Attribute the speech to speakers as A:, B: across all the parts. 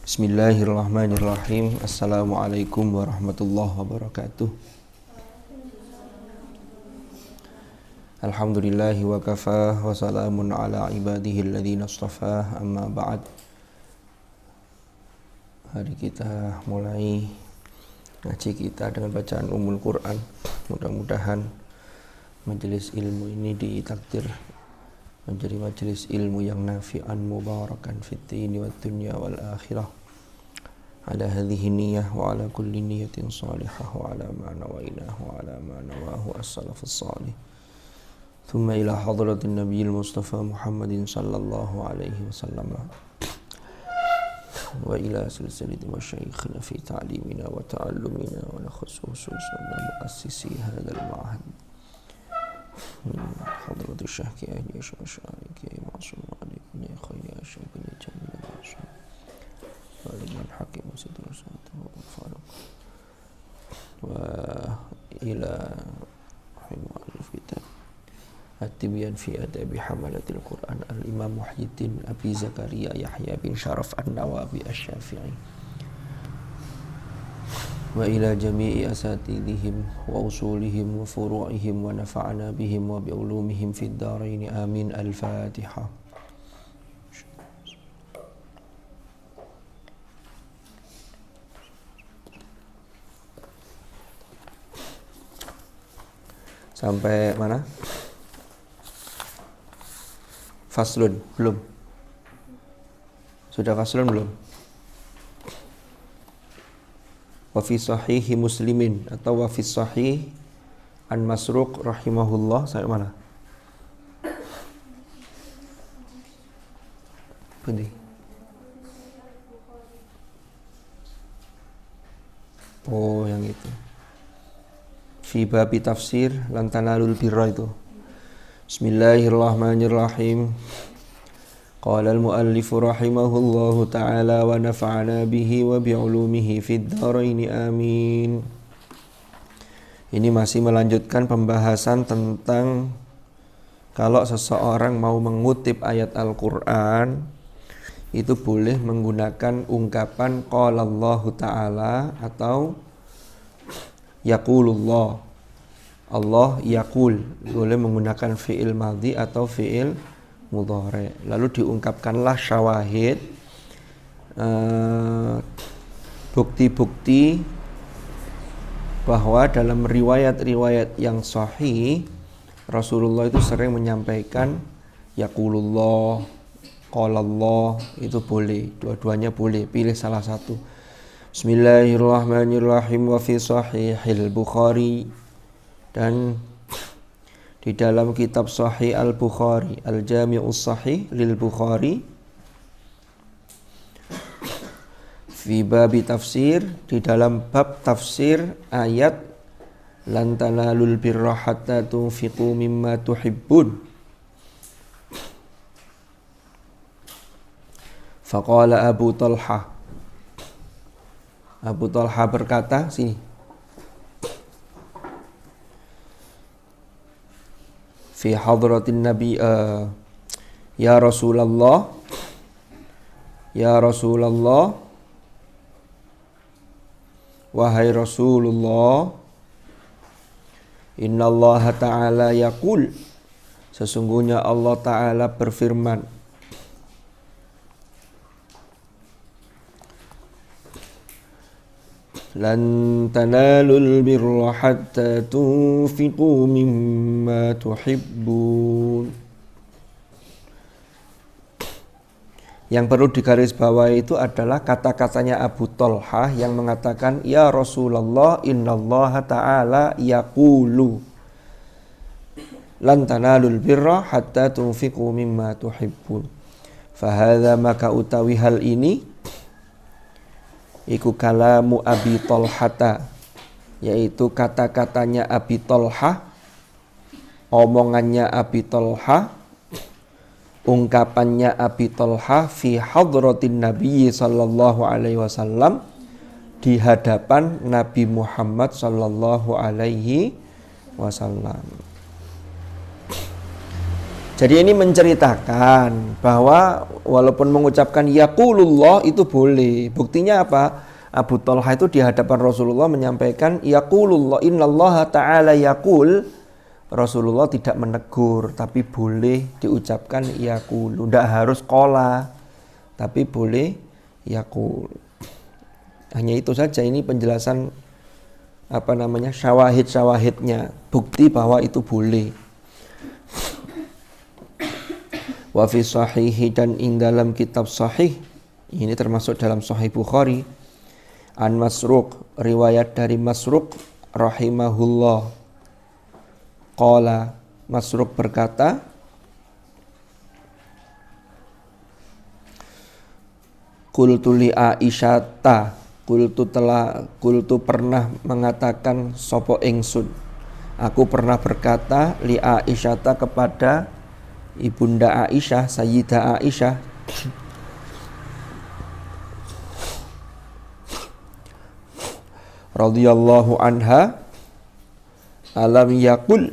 A: Bismillahirrahmanirrahim. Assalamualaikum warahmatullahi wabarakatuh. Alhamdulillahi wa kafah wa salamun ala ibadihi alladhina astafah, amma ba'd. Hari kita mulai ngaji kita dengan bacaan Ummul Quran. Mudah-mudahan majelis ilmu ini ditakdir menjadi majelis ilmu yang nafi'an mubarakan fit dini wad dunya wal akhirah. Ala hadhihi niyyah wa ala kulli niyyatin salihah wa ala ma nawainahu wa ala ma nawahu as-salafus salih. Thumma ila hadratin nabiyil mustafa Muhammadin sallallahu alaihi wasallam wa ila silsilati masyayikhina fi ta'limina wa ta'allumina wa khususan muassisi hadzal ma'had. حضرة الشيخ أهلي أشرف الشعري معصوم عليكم يا خير أشرف الجنة معصوم ولمن حكم ستر ساته والفاروق وإلى حمار الفتن التبيان في أداب حملة القرآن الإمام محي الدين أبي زكريا يحيى بن شرف النووي الشافعي وإلى جميع أساتذتهم وأصولهم وفروعهم ونفعنا بهم وبعلومهم في الدارين آمين. الفاتحة. Sampai mana? Faslun belum? Sudah faslun belum? Wa fi sahihi Muslimin atau wa fi sahih an Masruq rahimahullah. Sampai mana? Pundi? Oh, yang itu. Fi babi tafsir lan tanalul birra itu. Bismillahirrahmanirrahim. Qala al-muallif rahimahullahu ta'ala wa nafa'ana bihi wa bi'ulumihi fid dharaini amin. Ini masih melanjutkan pembahasan tentang kalau seseorang mau mengutip ayat Al-Quran itu boleh menggunakan ungkapan qala Allahu ta'ala atau yaqulullah. Allah yaqul, boleh menggunakan fi'il madhi atau fi'il mudhari. Lalu diungkapkanlah syawahid, bukti-bukti bahwa dalam riwayat-riwayat yang sahih Rasulullah itu sering menyampaikan yaqulullah, qalallah. Itu boleh, dua-duanya boleh, pilih salah satu. Bismillahirrahmanirrahim. Wa fi sahihil Bukhari, dan di dalam kitab Sahih Al-Bukhari, Al-Jami'us Sahih lil Bukhari, fi babi tafsir, di dalam bab tafsir ayat lan tanalul birra hatta tunfiqu mimma tuhibbun. Faqala Abu Talha berkata, sini, fi hadratin Nabi, ya Rasulullah, wahai Rasulullah, innallaha ta'ala yaqul, sesungguhnya Allah Ta'ala berfirman, lan tanalul birra hatta tunfiqu mimma tuhibbun. Yang perlu digarisbawahi itu adalah kata-katanya Abu Talha yang mengatakan, ya Rasulullah, innallaha ta'ala yaqulu lan tanalul birra hatta tunfiqu mimma tuhibbun. Fahadha, maka utawi hal ini iku kalamu Abi Talhata, yaitu kata-katanya Abi Talha, omongannya Abi Talha, ungkapannya Abi Talha fi hadratin Nabi sallallahu alaihi wasallam, di hadapan Nabi Muhammad sallallahu alaihi wasallam. Jadi ini menceritakan bahwa walaupun mengucapkan yaqulullah itu boleh. Buktinya apa? Abu Thalhah itu di hadapan Rasulullah menyampaikan yaqulullah innallaha ta'ala yaqul. Rasulullah tidak menegur, tapi boleh diucapkan yaqulu. Tidak harus qala, tapi boleh yaqul. Hanya itu saja, ini penjelasan syawahid-syawahidnya, bukti bahwa itu boleh. Wa fi sahihi, dan ing dalam kitab sahih, ini termasuk dalam Sahih Bukhari, an Masruq, riwayat dari Masruq rahimahullah, qala, Masruq berkata, qultu li Aisyata, qultu pernah mengatakan sopo ingsun, aku pernah berkata li Aisyata kepada ibunda Aisyah, Sayyidah Aisyah, radhiyallahu anha, alam yakul.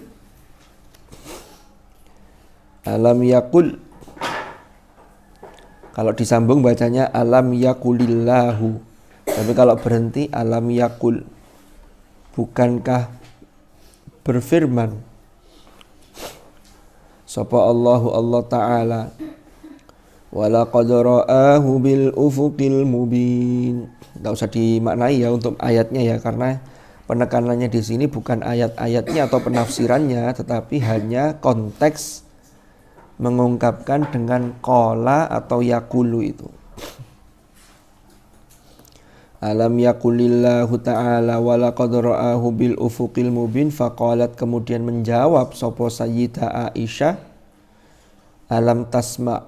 A: Kalau disambung bacanya alam yakulillahu, tapi kalau berhenti alam yakul, bukankah berfirman sapa Allahu Allah Ta'ala, walaqad ra'ahu bil ufuqil mubin. Tidak usah dimaknai ya untuk ayatnya ya, karena penekanannya di sini bukan ayat-ayatnya atau penafsirannya, tetapi hanya konteks mengungkapkan dengan qala atau yakulu itu. Alam yakulillahu ta'ala walaqad ra'ahu bil ufuqil mubin, faqalat, kemudian menjawab sapa Sayyidah Aisyah, alam tasma,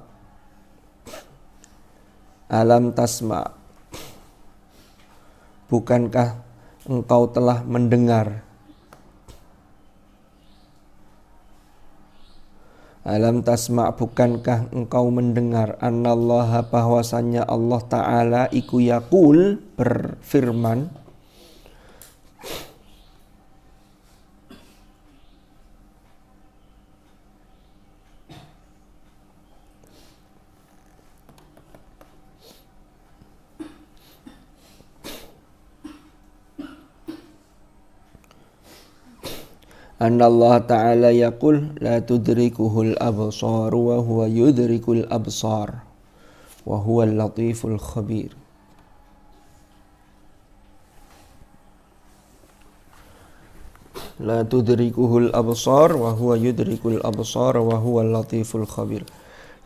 A: bukankah engkau telah mendengar? Alam tasma, bukankah engkau mendengar? Annallaha, bahwasannya Allah Ta'ala iku yaqul, berfirman, Anallah Ta'ala yaqul la tudrikuhul absar wa huwa yudrikul absar wa huwal latiful khabir. La tudrikuhul absar wa huwa yudrikul absar wa huwal latiful khabir.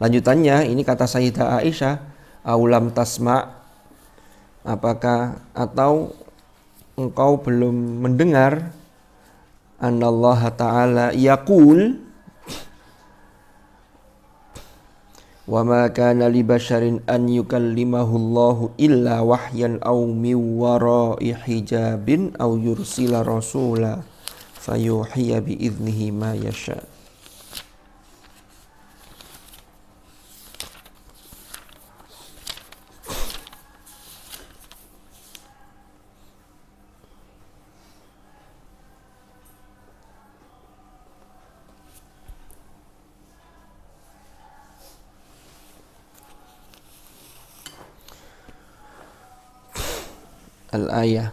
A: Lanjutannya ini kata Sayyidah Aisyah, aulam tasma, apakah atau engkau belum mendengar, Anallaha Ta'ala yaqul wa ma kana li basharin an yukallimahu Allahu illa wahyan aw min wara'i hijabin aw yursila rasula fayuhiya bi idnihi ma yasha.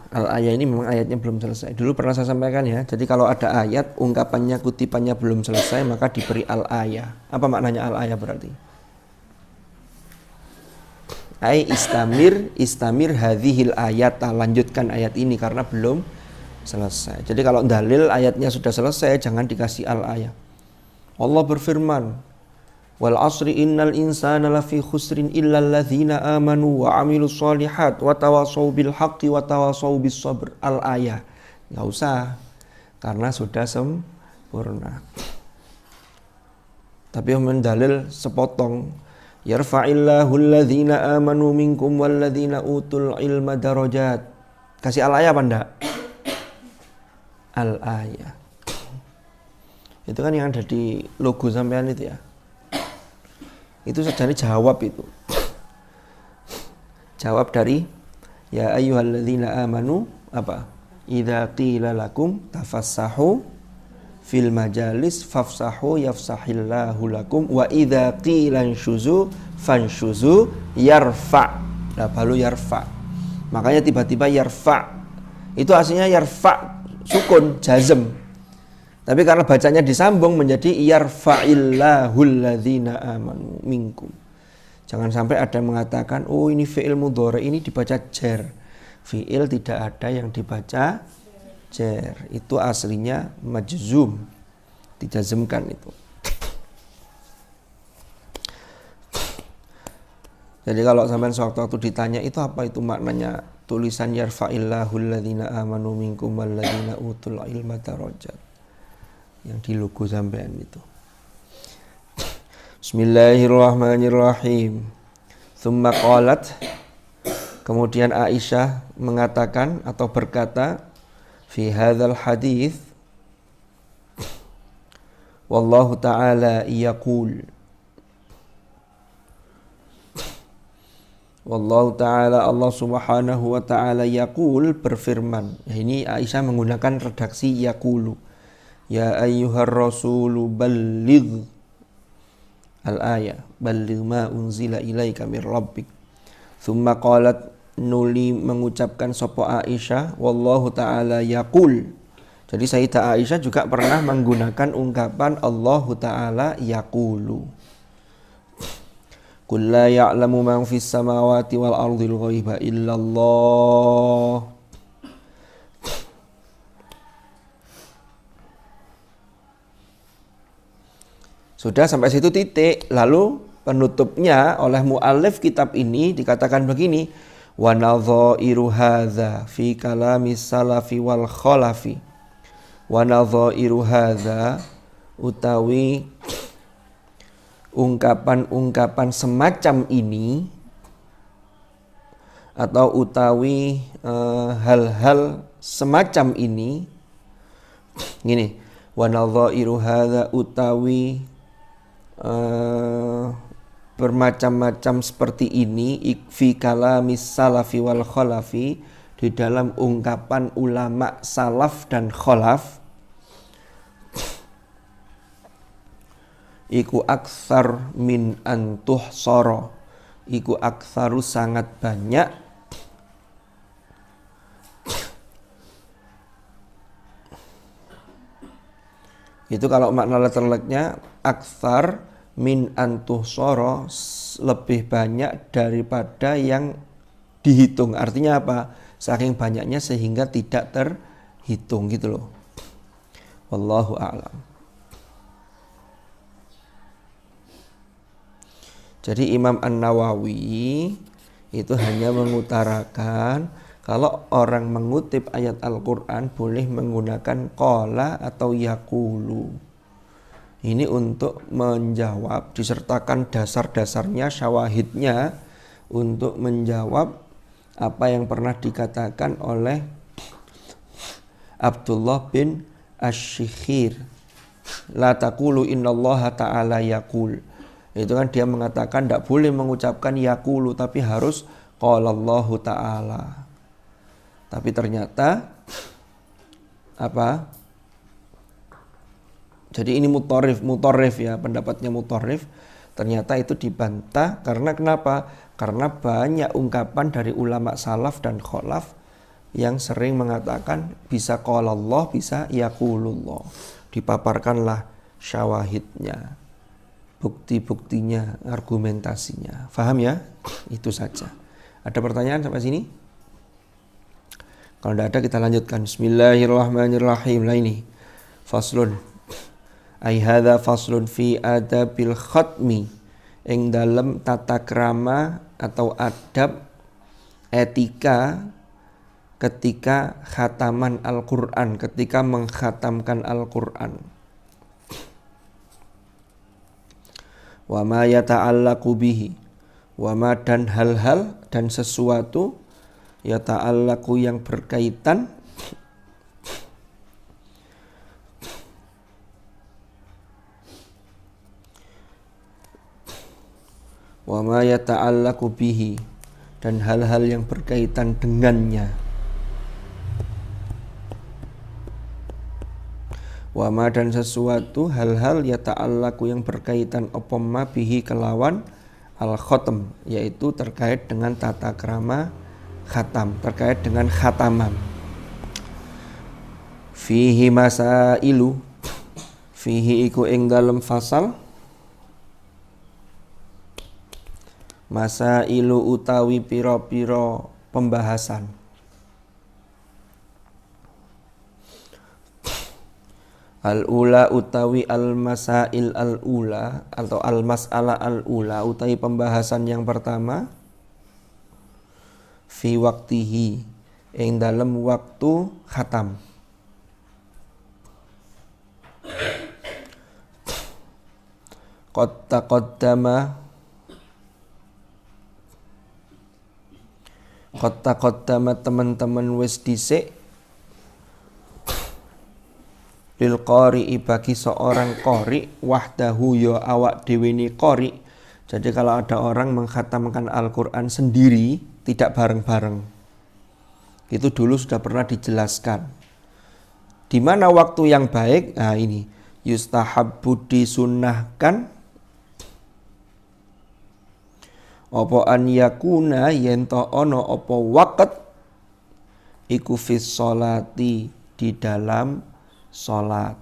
A: Al-ayah ini memang ayatnya belum selesai. Dulu pernah saya sampaikan ya. Jadi kalau ada ayat, ungkapannya, kutipannya belum selesai, maka diberi al-ayah. Apa maknanya al-ayah berarti? Ai istamir hadhil ayat, lanjutkan ayat ini karena belum selesai. Jadi kalau dalil ayatnya sudah selesai, jangan dikasih al-ayah. Allah berfirman, wal asri innal insana lafi khusrin illal ladzina amanu wa amilus solihat wa tawasaw bil haqqi wa tawasaw bis sabr. Al-ayah. Enggak usah, karena sudah sempurna. Tapi mendalil sepotong, yarfa'illahu alladzina amanu minkum walladzina utul ilma darajat. Kasih al-ayah apa enggak? Al-ayah. Itu kan yang ada di logo sampean itu ya. Itu sebenarnya jawab itu. Jawab dari ya ayyuhalladzina amanu apa? Idza qila lakum tafassahu fil majalis fafsahu yafsahillahu lakum wa idza qila syuzu fanshuzu yarfa. Nah, baru yarfa. Makanya tiba-tiba yarfa. Itu aslinya yarfa sukun jazm. Tapi karena bacanya disambung menjadi yarfa'illahul ladzina amanu minkum. Jangan sampai ada yang mengatakan, oh ini fi'il mudhari ini dibaca jar. Fi'il tidak ada yang dibaca jar. Itu aslinya majzum. Dijazmkan itu. Jadi kalau sampai sewaktu-waktu ditanya itu apa itu maknanya tulisan yarfa'illahul ladzina amanu minkum wal ladzina utul ilma darajat. Yang di logo sampean itu. Bismillahirrahmanirrahim. Tsumma qalat, kemudian Aisyah mengatakan atau berkata, fi hadzal hadits wallahu ta'ala yaqul. Wallahu ta'ala, Allah subhanahu wa ta'ala yaqul, berfirman. Ini Aisyah menggunakan redaksi yaqulu. Ya ayyuhar rasulu balligh al-ayah balligh ma unzila ilaika mir rabbik. Tsumma qalat, nuli mengucapkan sapa Aisyah, wallahu ta'ala yaqul. Jadi Sayyidah Aisyah juga pernah menggunakan ungkapan Allahu ta'ala yaqulu. Qul la ya'lamu man fis samawati wal ardil ghaiba illallah. Sudah sampai situ titik. Lalu penutupnya oleh muallif kitab ini dikatakan begini, wa nadhairu hadza fi kalamis salafi wal khalafi. Wa nadhairu hadza utawi ungkapan-ungkapan semacam ini atau utawi hal-hal semacam ini gini, wa nadhairu hadza utawi bermacam-macam seperti ini fi kalamis salafi wal khalafi, di dalam ungkapan ulama salaf dan khalaf, iku aktsar min antuh soro, iku aktsaru sangat banyak, itu kalau makna letterleknya aktsar min antuh soro, lebih banyak daripada yang dihitung. Artinya apa? Saking banyaknya sehingga tidak terhitung gitu loh. Wallahu a'lam. Jadi Imam An-Nawawi itu hanya mengutarakan kalau orang mengutip ayat Al-Quran boleh menggunakan qala atau yaqulu. Ini untuk menjawab, disertakan dasar-dasarnya, syawahidnya, untuk menjawab apa yang pernah dikatakan oleh Abdullah bin Asy-Syikhir. La taqulu innallaha ta'ala yaqul. Itu kan dia mengatakan tidak boleh mengucapkan yaqulu, tapi harus qalallahu ta'ala. Tapi ternyata apa? Jadi ini mutarrif ya, pendapatnya mutarrif. Ternyata itu dibantah karena kenapa? Karena banyak ungkapan dari ulama salaf dan khalaf yang sering mengatakan bisa qalallah, bisa yaqulullah. Dipaparkanlah syawahidnya, bukti-buktinya, argumentasinya. Faham ya? Itu saja. Ada pertanyaan sampai sini? Kalau tidak ada kita lanjutkan. Bismillahirrahmanirrahim. Nah ini faslun. Ai hadza faslun fi adabil khatmi, ing dalam tata krama atau adab etika ketika khataman Al-Qur'an, ketika mengkhatamkan Al-Qur'an. Wa ma yata'allaqu bihi, wa ma dan hal-hal dan sesuatu yata'allaqu yang berkaitan wa ma yata'allaqu bihi dan hal-hal yang berkaitan dengannya, Wa ma dan sesuatu hal-hal ya ta'allaku yang berkaitan apa ma bihi kelawan al-khatam, yaitu terkait dengan tata krama khatam, terkait dengan khataman. Fihi masailu, fihi iku ing dalem fasal, masailu utawi pira-pira pembahasan. Al-ula utawi al-masail al-ula atau al-mas'alah al-ula utawi pembahasan yang pertama, fi waktihi ing dalam waktu khatam. Qad taqaddama teman-teman wis dhisik lil qari'i bagi seorang qari wahdahu ya awak dhewe ni qari. Jadi kalau ada orang mengkhatamkan Al-Qur'an sendiri, tidak bareng-bareng. Itu dulu sudah pernah dijelaskan. Di mana waktu yang baik? Nah ini, yustahabbu disunnahkan apa an yakuna yen to ana apa waqt iku fis sholati di dalam sholat.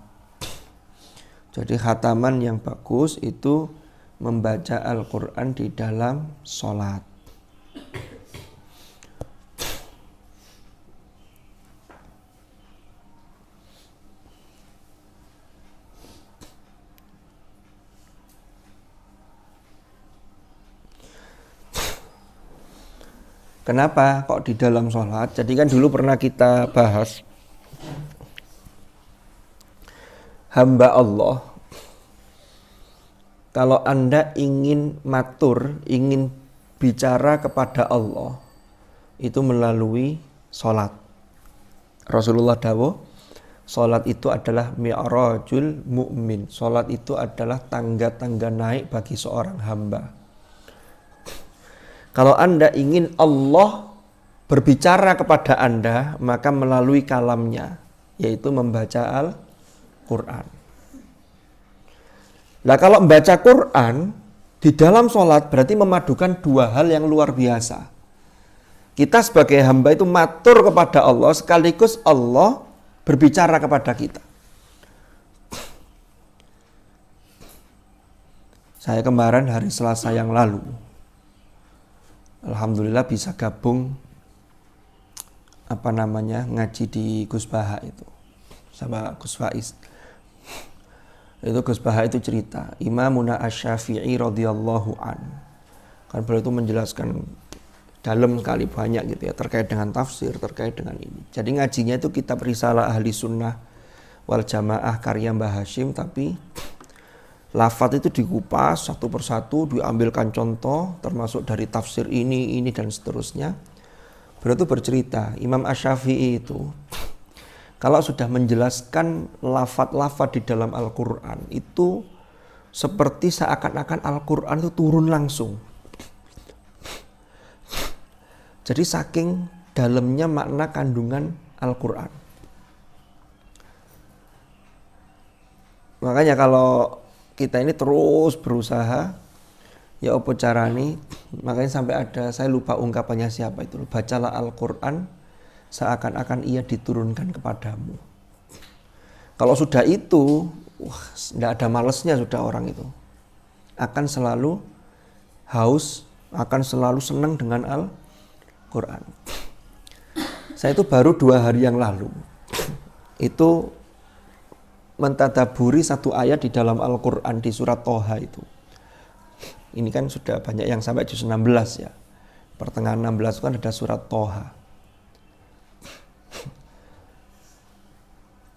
A: Jadi khataman yang bagus itu membaca Al-Quran di dalam sholat. Kenapa kok di dalam sholat? Jadi kan dulu pernah kita bahas hamba Allah, kalau Anda ingin matur, ingin bicara kepada Allah, itu melalui sholat. Rasulullah dawuh, sholat itu adalah mi'rajul mu'min. Sholat itu adalah tangga-tangga naik bagi seorang hamba. Kalau Anda ingin Allah berbicara kepada Anda, maka melalui kalamnya, yaitu membaca Al-Quran. Nah kalau membaca Quran di dalam sholat berarti memadukan dua hal yang luar biasa. Kita sebagai hamba itu matur kepada Allah, sekaligus Allah berbicara kepada kita. Saya kemarin hari Selasa yang lalu, alhamdulillah bisa gabung ngaji di Gus Baha itu sama Gus Faiz. Itu Gus Baha itu cerita Imamuna Asy-Syafi'i radhiyallahu an. Kan beliau itu menjelaskan dalam kali banyak gitu ya terkait dengan tafsir, terkait dengan ini. Jadi ngajinya itu kitab Risalah Ahli Sunnah wal Jamaah karya Mbah Hashim, tapi lafadz itu dikupas satu persatu, diambilkan contoh termasuk dari tafsir ini dan seterusnya. Beliau itu bercerita Imam Asy-Syafi'i itu kalau sudah menjelaskan lafadz-lafadz di dalam Al-Quran itu seperti seakan-akan Al-Quran itu turun langsung. Jadi saking dalamnya makna kandungan Al-Quran. Makanya kalau kita ini terus berusaha, ya apa caranya, makanya sampai ada, saya lupa ungkapannya siapa itu, bacalah Al-Quran seakan-akan ia diturunkan kepadamu. Kalau sudah itu, tidak ada malesnya sudah orang itu. Akan selalu haus, akan selalu senang dengan Al-Quran. Saya itu baru 2 hari yang lalu, itu mentadaburi satu ayat di dalam Al-Quran di surat Toha itu. Ini kan sudah banyak yang sampai juz 16 ya. Pertengahan 16 kan ada surat Toha.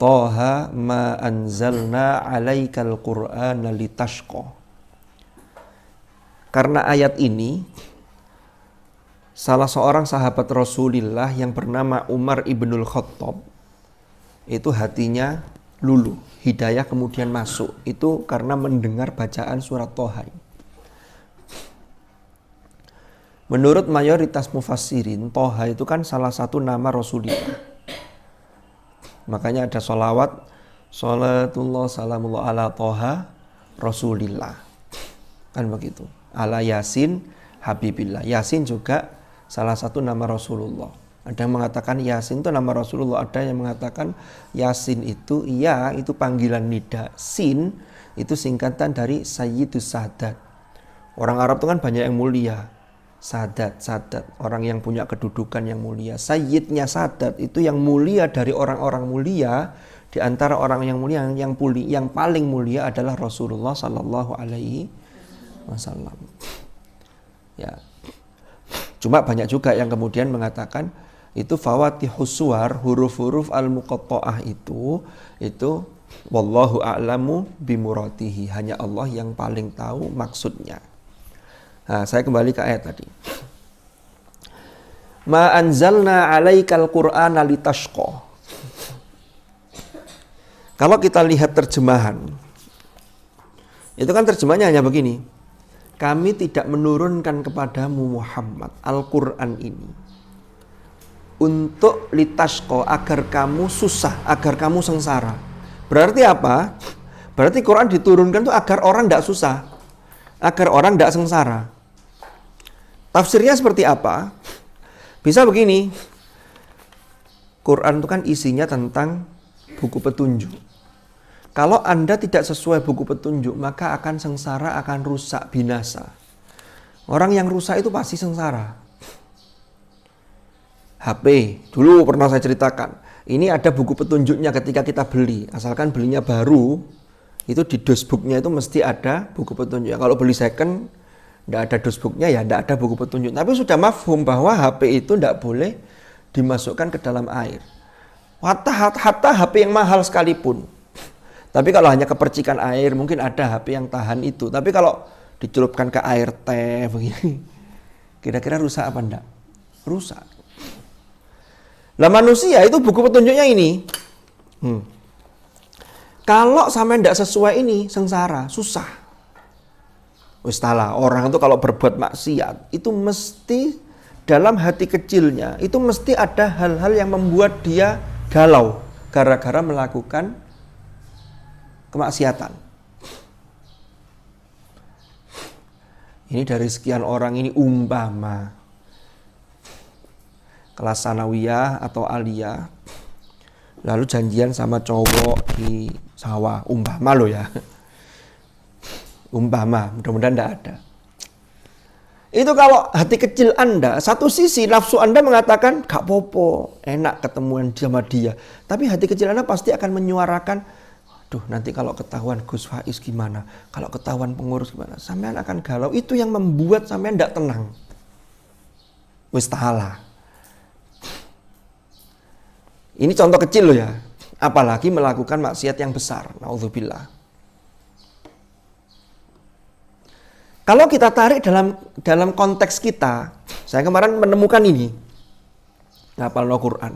A: Toha ma anzalna alaikal qur'ana litashqa. Karena ayat ini salah seorang sahabat Rasulullah yang bernama Umar ibnul Khattab itu hatinya luluh, hidayah kemudian masuk. Itu karena mendengar bacaan surat Toha. Menurut mayoritas mufassirin, Toha itu kan salah satu nama Rasulullah. Makanya ada sholawat Salatullah salamullah ala toha Rasulillah. Kan begitu. Ala Yasin Habibillah. Yasin juga salah satu nama Rasulullah. Ada yang mengatakan Yasin itu nama Rasulullah. Ada yang mengatakan Yasin itu ya itu panggilan nida. Sin itu singkatan dari Sayyidus Sadat. Orang Arab itu kan banyak yang mulia. Sadat. Orang yang punya kedudukan yang mulia. Sayyidnya Sadat itu yang mulia dari orang-orang mulia. Di antara orang yang mulia yang paling mulia adalah Rasulullah Sallallahu Alaihi Wasallam. Ya. Cuma banyak juga yang kemudian mengatakan itu fawatihus suwar, huruf-huruf al-muqatta'ah itu wallahu a'lamu bimuratihi, hanya Allah yang paling tahu maksudnya. Nah, saya kembali ke ayat tadi. Ma anzalna 'alaikal qur'ana litashqa. Kalau kita lihat terjemahan, itu kan terjemahnya hanya begini. Kami tidak menurunkan kepadamu Muhammad Al-Quran ini untuk litashqa, agar kamu susah, agar kamu sengsara. Berarti apa? Berarti Quran diturunkan itu agar orang tidak susah, agar orang tidak sengsara. Tafsirnya seperti apa? Bisa begini. Quran itu kan isinya tentang buku petunjuk. Kalau Anda tidak sesuai buku petunjuk, maka akan sengsara, akan rusak, binasa. Orang yang rusak itu pasti sengsara. HP, dulu pernah saya ceritakan. Ini ada buku petunjuknya ketika kita beli. Asalkan belinya baru, itu di dosbooknya itu mesti ada buku petunjuk. Kalau beli second, tidak ada dosbooknya, ya tidak ada buku petunjuk. Tapi sudah mafhum bahwa HP itu tidak boleh dimasukkan ke dalam air. Hatta HP yang mahal sekalipun. Tapi kalau hanya kepercikan air, mungkin ada HP yang tahan itu. Tapi kalau dicelupkan ke air teh begini, kira-kira rusak apa enggak? Rusak. Lah manusia itu buku petunjuknya ini. Kalau sampai enggak sesuai ini, sengsara, susah. Wis talah, orang itu kalau berbuat maksiat, itu mesti dalam hati kecilnya, itu mesti ada hal-hal yang membuat dia galau gara-gara melakukan kemaksiatan. Ini dari sekian orang ini umpama kelas sanawiyah atau aliyah, lalu janjian sama cowok di sawah, umpama lo ya. Umpama, mudah-mudahan tidak ada. Itu kalau hati kecil Anda, satu sisi nafsu Anda mengatakan gak popo, enak ketemuan sama dia. Tapi hati kecil Anda pasti akan menyuarakan, duh nanti kalau ketahuan Gus Faiz gimana, kalau ketahuan pengurus gimana, sampean akan galau. Itu yang membuat sampean tidak tenang. Wis taala. Ini contoh kecil loh ya. Apalagi melakukan maksiat yang besar. Naudzubillah. Kalau kita tarik dalam konteks kita, saya kemarin menemukan ini. Ngapalno Quran.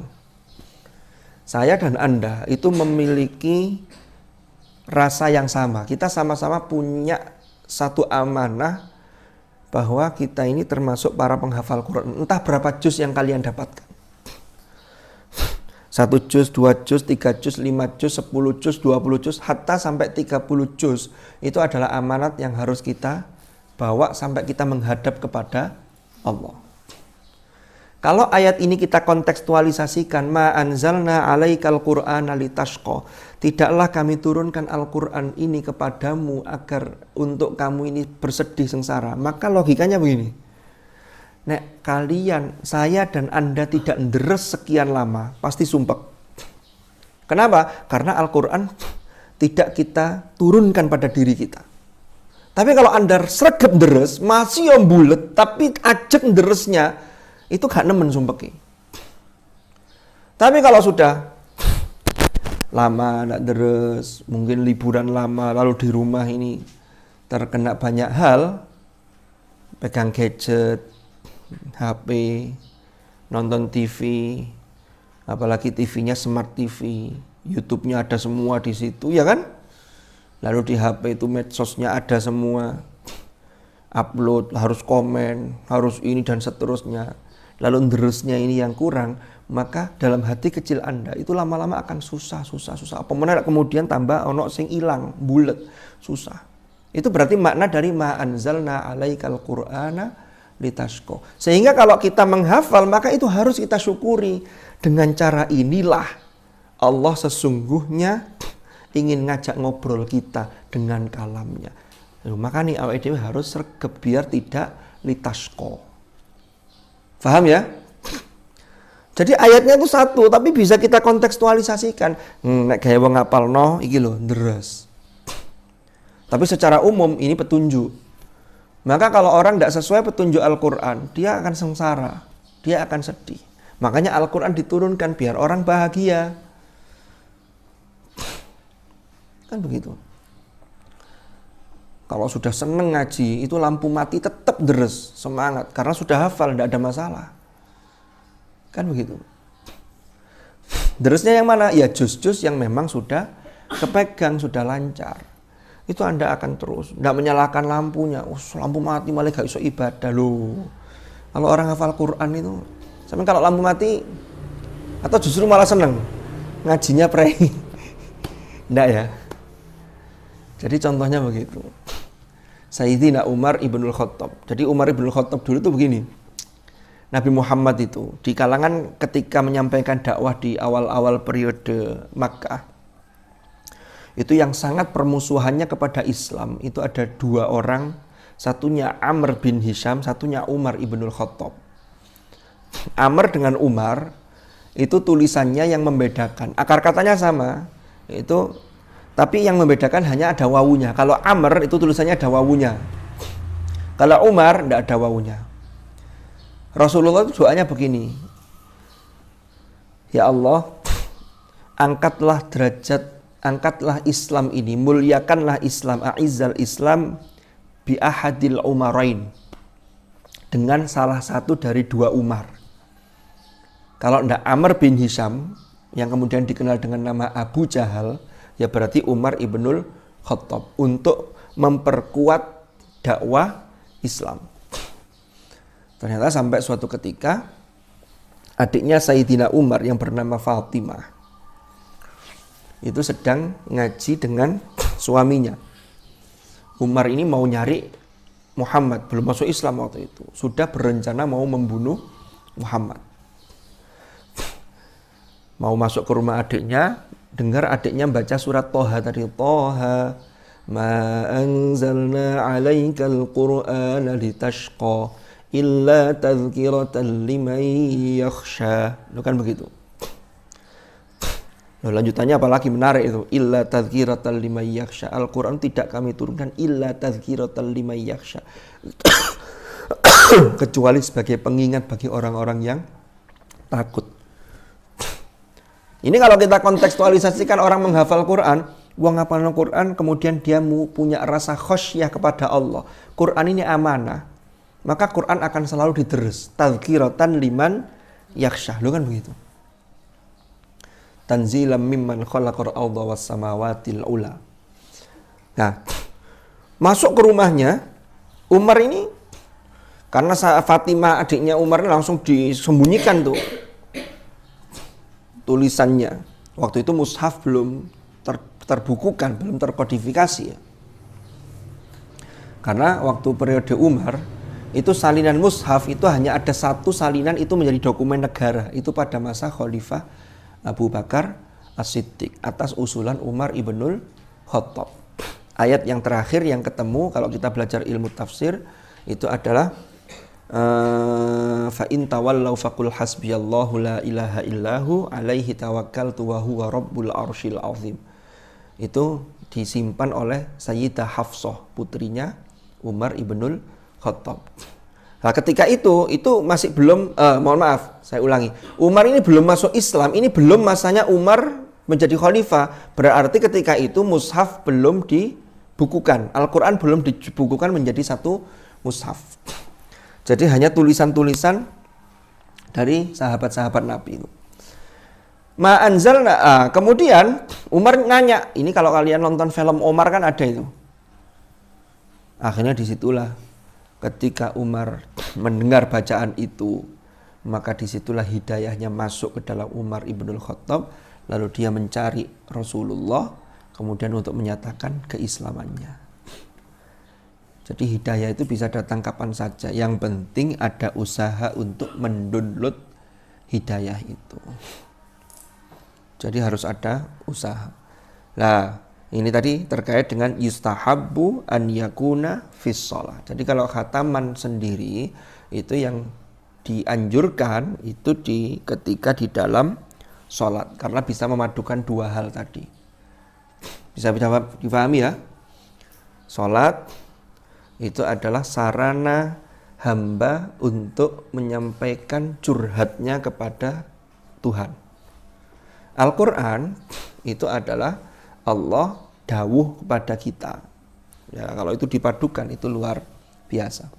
A: Saya dan Anda itu memiliki rasa yang sama. Kita sama-sama punya satu amanah bahwa kita ini termasuk para penghafal Quran. Entah berapa juz yang kalian dapatkan. 1 juz, 2 juz, 3 juz, 5 juz, 10 juz, 20 juz, hatta sampai 30 juz. Itu adalah amanat yang harus kita bawa sampai kita menghadap kepada Allah. Kalau ayat ini kita kontekstualisasikan, ma anzalna 'alaikal qur'ana litashqa, tidaklah kami turunkan Al-Qur'an ini kepadamu agar untuk kamu ini bersedih sengsara. Maka logikanya begini. Nek kalian, saya dan Anda tidak deres sekian lama, pasti sumpek. Kenapa? Karena Al-Qur'an tidak kita turunkan pada diri kita. Tapi kalau Anda sregep deres, masih yang bulet, tapi ajek deresnya, itu gak nemen sumpeki. Tapi kalau sudah lama gak deres, mungkin liburan lama, lalu di rumah ini terkena banyak hal, pegang gadget, HP, nonton TV, apalagi TV-nya smart TV, YouTube-nya ada semua di situ, ya kan? Lalu di HP itu medsosnya ada semua, upload, harus komen, harus ini dan seterusnya. lalu terusnya ini yang kurang, maka dalam hati kecil Anda itu lama-lama akan susah. Apa mana kemudian tambah ono sing ilang, bulet, susah. Itu berarti makna dari ma anzalna alaikal qur'ana litashqa. Sehingga kalau kita menghafal maka itu harus kita syukuri. Dengan cara inilah Allah sesungguhnya ingin ngajak ngobrol kita dengan kalamnya. Maka nih awake dhewe harus sregep biar tidak litashqa. Paham ya? Jadi ayatnya itu satu, tapi bisa kita kontekstualisasikan. Nek gawe wong ngapalno iki lho, deres. Tapi secara umum ini petunjuk. Maka kalau orang tidak sesuai petunjuk Al-Quran, dia akan sengsara, dia akan sedih. Makanya Al-Quran diturunkan biar orang bahagia. Kan begitu. Kalau sudah seneng ngaji, itu lampu mati tetap deres, semangat. Karena sudah hafal, tidak ada masalah. Kan begitu. Deresnya yang mana? Ya jus-jus yang memang sudah kepegang, sudah lancar. Itu Anda akan terus tidak menyalakan lampunya. Lampu mati malah gak iso ibadah loh. Kalau orang hafal Quran itu, sampai kalau lampu mati atau justru malah seneng ngajinya prei. Enggak ya. Jadi contohnya begitu. Sayyidina Umar ibnul Khattab. Jadi Umar ibnul Khattab dulu itu begini. Nabi Muhammad itu di kalangan ketika menyampaikan dakwah di awal-awal periode Makkah, itu yang sangat permusuhannya kepada Islam itu ada dua orang, satunya Amr bin Hisham, satunya Umar ibnul Khattab. Amr dengan Umar itu tulisannya yang membedakan, akar katanya sama, itu tapi yang membedakan hanya ada wawunya. Kalau Amr itu tulisannya ada wawunya, kalau Umar tidak ada wawunya. Rasulullah itu doanya begini, ya Allah, angkatlah Islam ini, muliakanlah Islam, a'izzal Islam bi ahadil umarain, dengan salah satu dari dua Umar. Kalau tidak Amr bin Hisham yang kemudian dikenal dengan nama Abu Jahal, ya berarti Umar ibnul Khattab untuk memperkuat dakwah Islam. Ternyata sampai suatu ketika adiknya Sayyidina Umar yang bernama Fatimah itu sedang ngaji dengan suaminya. Umar ini mau nyari Muhammad, belum masuk Islam waktu itu. Sudah berencana mau membunuh Muhammad. Mau masuk ke rumah adiknya, dengar adiknya baca surat Toha tadi. Toha, ma anzalna alaikal qur'ana litashqa illa tadhkiratan liman yakhsha. Itu kan begitu. Lanjutannya apalagi menarik itu, illa tadhkiratan liman yakhsha. Al-Quran tidak kami turunkan illa tadhkiratan liman yakhsha, kecuali sebagai pengingat bagi orang-orang yang takut. Ini kalau kita kontekstualisasikan orang menghafal Quran, wong ngapalno Quran kemudian dia punya rasa khosyah kepada Allah. Quran ini amanah, maka Quran akan selalu diterus. Tadhkiratan liman yakhsha. Lu kan begitu. Tanzilam mimman khalaqal arda was samawatil ula. Nah, masuk ke rumahnya Umar ini, karena Fatimah adiknya Umar ini langsung disembunyikan tuh tulisannya. Waktu itu mushaf belum terbukukan, belum terkodifikasi ya. Karena waktu periode Umar itu salinan mushaf itu hanya ada satu salinan, itu menjadi dokumen negara. Itu pada masa Khalifah Abu Bakar As-Siddiq atas usulan Umar ibnul Khattab. Ayat yang terakhir yang ketemu kalau kita belajar ilmu tafsir itu adalah fa in tawallaw faqul hasbiyallahu la ilaha illahu alaihi tawakkaltu wa huwa rabbul arsyil azim. Itu disimpan oleh Sayyidah Hafsah, putrinya Umar ibnul Khattab. Nah, ketika itu masih belum, mohon maaf, saya ulangi. Umar ini belum masuk Islam, ini belum masanya Umar menjadi khalifah. Berarti ketika itu mushaf belum dibukukan, Al-Quran belum dibukukan menjadi satu mushaf. Jadi hanya tulisan-tulisan dari sahabat-sahabat Nabi itu. Ma anzalna, kemudian Umar nanya, ini kalau kalian nonton film Omar kan ada itu. Akhirnya disitulah ketika Umar mendengar bacaan itu, Maka disitulah hidayahnya masuk ke dalam Umar ibnul Khattab. Lalu dia mencari Rasulullah, kemudian untuk menyatakan keislamannya. Jadi hidayah itu bisa datang kapan saja. Yang penting ada usaha untuk mendownload hidayah itu. Jadi harus ada usaha. Nah, ini tadi terkait dengan yustahabbu an yakuna fis shalah. Jadi kalau khataman sendiri itu yang dianjurkan itu ketika di dalam sholat, karena bisa memadukan dua hal tadi. Bisa dipahami ya? Sholat itu adalah sarana hamba untuk menyampaikan curhatnya kepada Tuhan. Al-Quran itu adalah Allah dawuh kepada kita. Ya, kalau itu dipadukan itu luar biasa.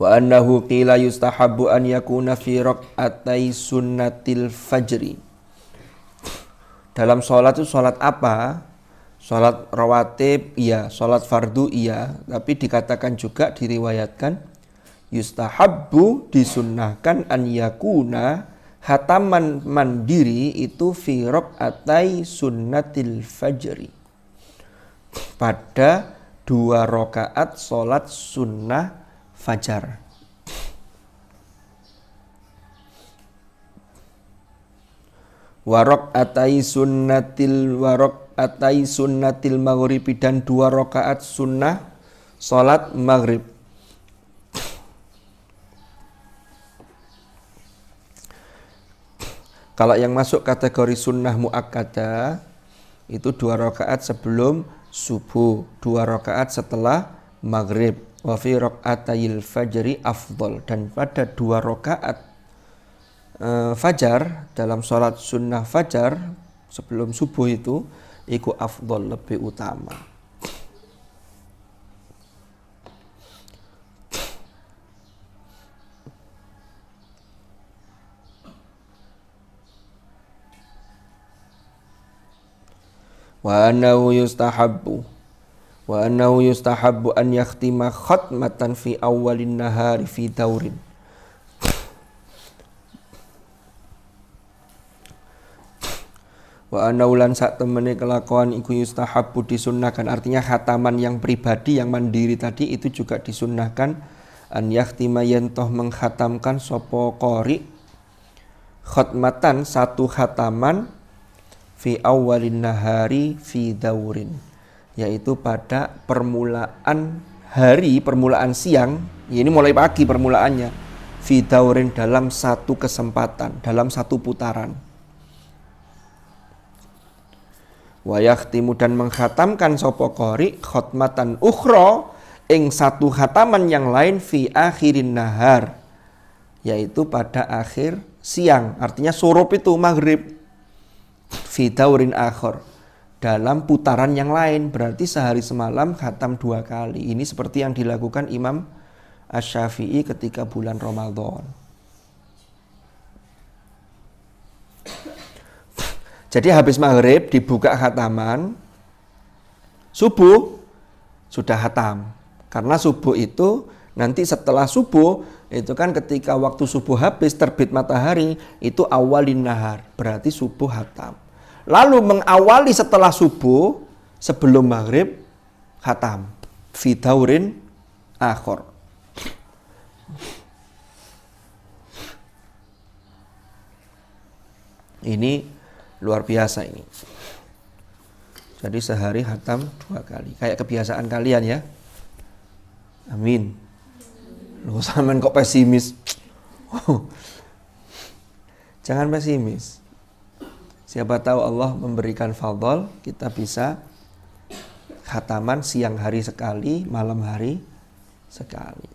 A: Wa annahu qila yustahabbu an yakuna fi raq'atay sunnatil fajri. Dalam sholat itu sholat apa? Sholat rawatib iya, sholat fardu iya, tapi dikatakan juga diriwayatkan yustahabbu disunnahkan an yakuna khataman mandiri itu fi raq'atay sunnatil fajri. Pada 2 rakaat sholat sunnah fajar. Raq'atay sunnatil maghribi, dan 2 rakaat sunnah sholat maghrib. Kalau yang masuk kategori sunnah muakkadah itu 2 rakaat sebelum subuh, 2 rakaat setelah maghrib. Wa fi raq'atayil fajri afdol, dan pada 2 rakaat fajar dalam sholat sunnah fajar sebelum subuh itu iku afdol, lebih utama. Wa annahu yustahabbu an yakhtima khatmatan fi awwalin nahari fi daurin. Wa annahu lan sak temene kelakuan iku yustahabbu disunnahkan, artinya khataman yang pribadi yang mandiri tadi itu juga disunnahkan an yakhtima yentoh mengkhatamkan sapa qari khatmatan, 1 khataman fi awwalin nahari fi daurin, yaitu pada permulaan hari, permulaan siang, ini mulai pagi permulaannya, fi daurin dalam 1 kesempatan, dalam 1 putaran. Wa yakhtimu, dan mengkhatamkan sapa qari khatmatan ukhra ing 1 khataman yang lain fi akhirin nahar, yaitu pada akhir siang, artinya surup itu maghrib, fi daurin akhir, dalam putaran yang lain, berarti sehari semalam khatam 2 kali. Ini seperti yang dilakukan Imam Asy-Syafi'i ketika bulan Ramadan. Jadi habis maghrib dibuka khataman, subuh sudah khatam. Karena subuh itu nanti setelah subuh itu kan ketika waktu subuh habis terbit matahari itu awalin nahar, berarti subuh khatam. Lalu mengawali setelah subuh sebelum maghrib khatam fi daurin akhir. Ini luar biasa ini. Jadi sehari khatam 2 kali. Kayak kebiasaan kalian ya. Amin. Loh, sampean kok pesimis? Jangan pesimis. Siapa tahu Allah memberikan fadhol, kita bisa khataman siang hari sekali, malam hari sekali.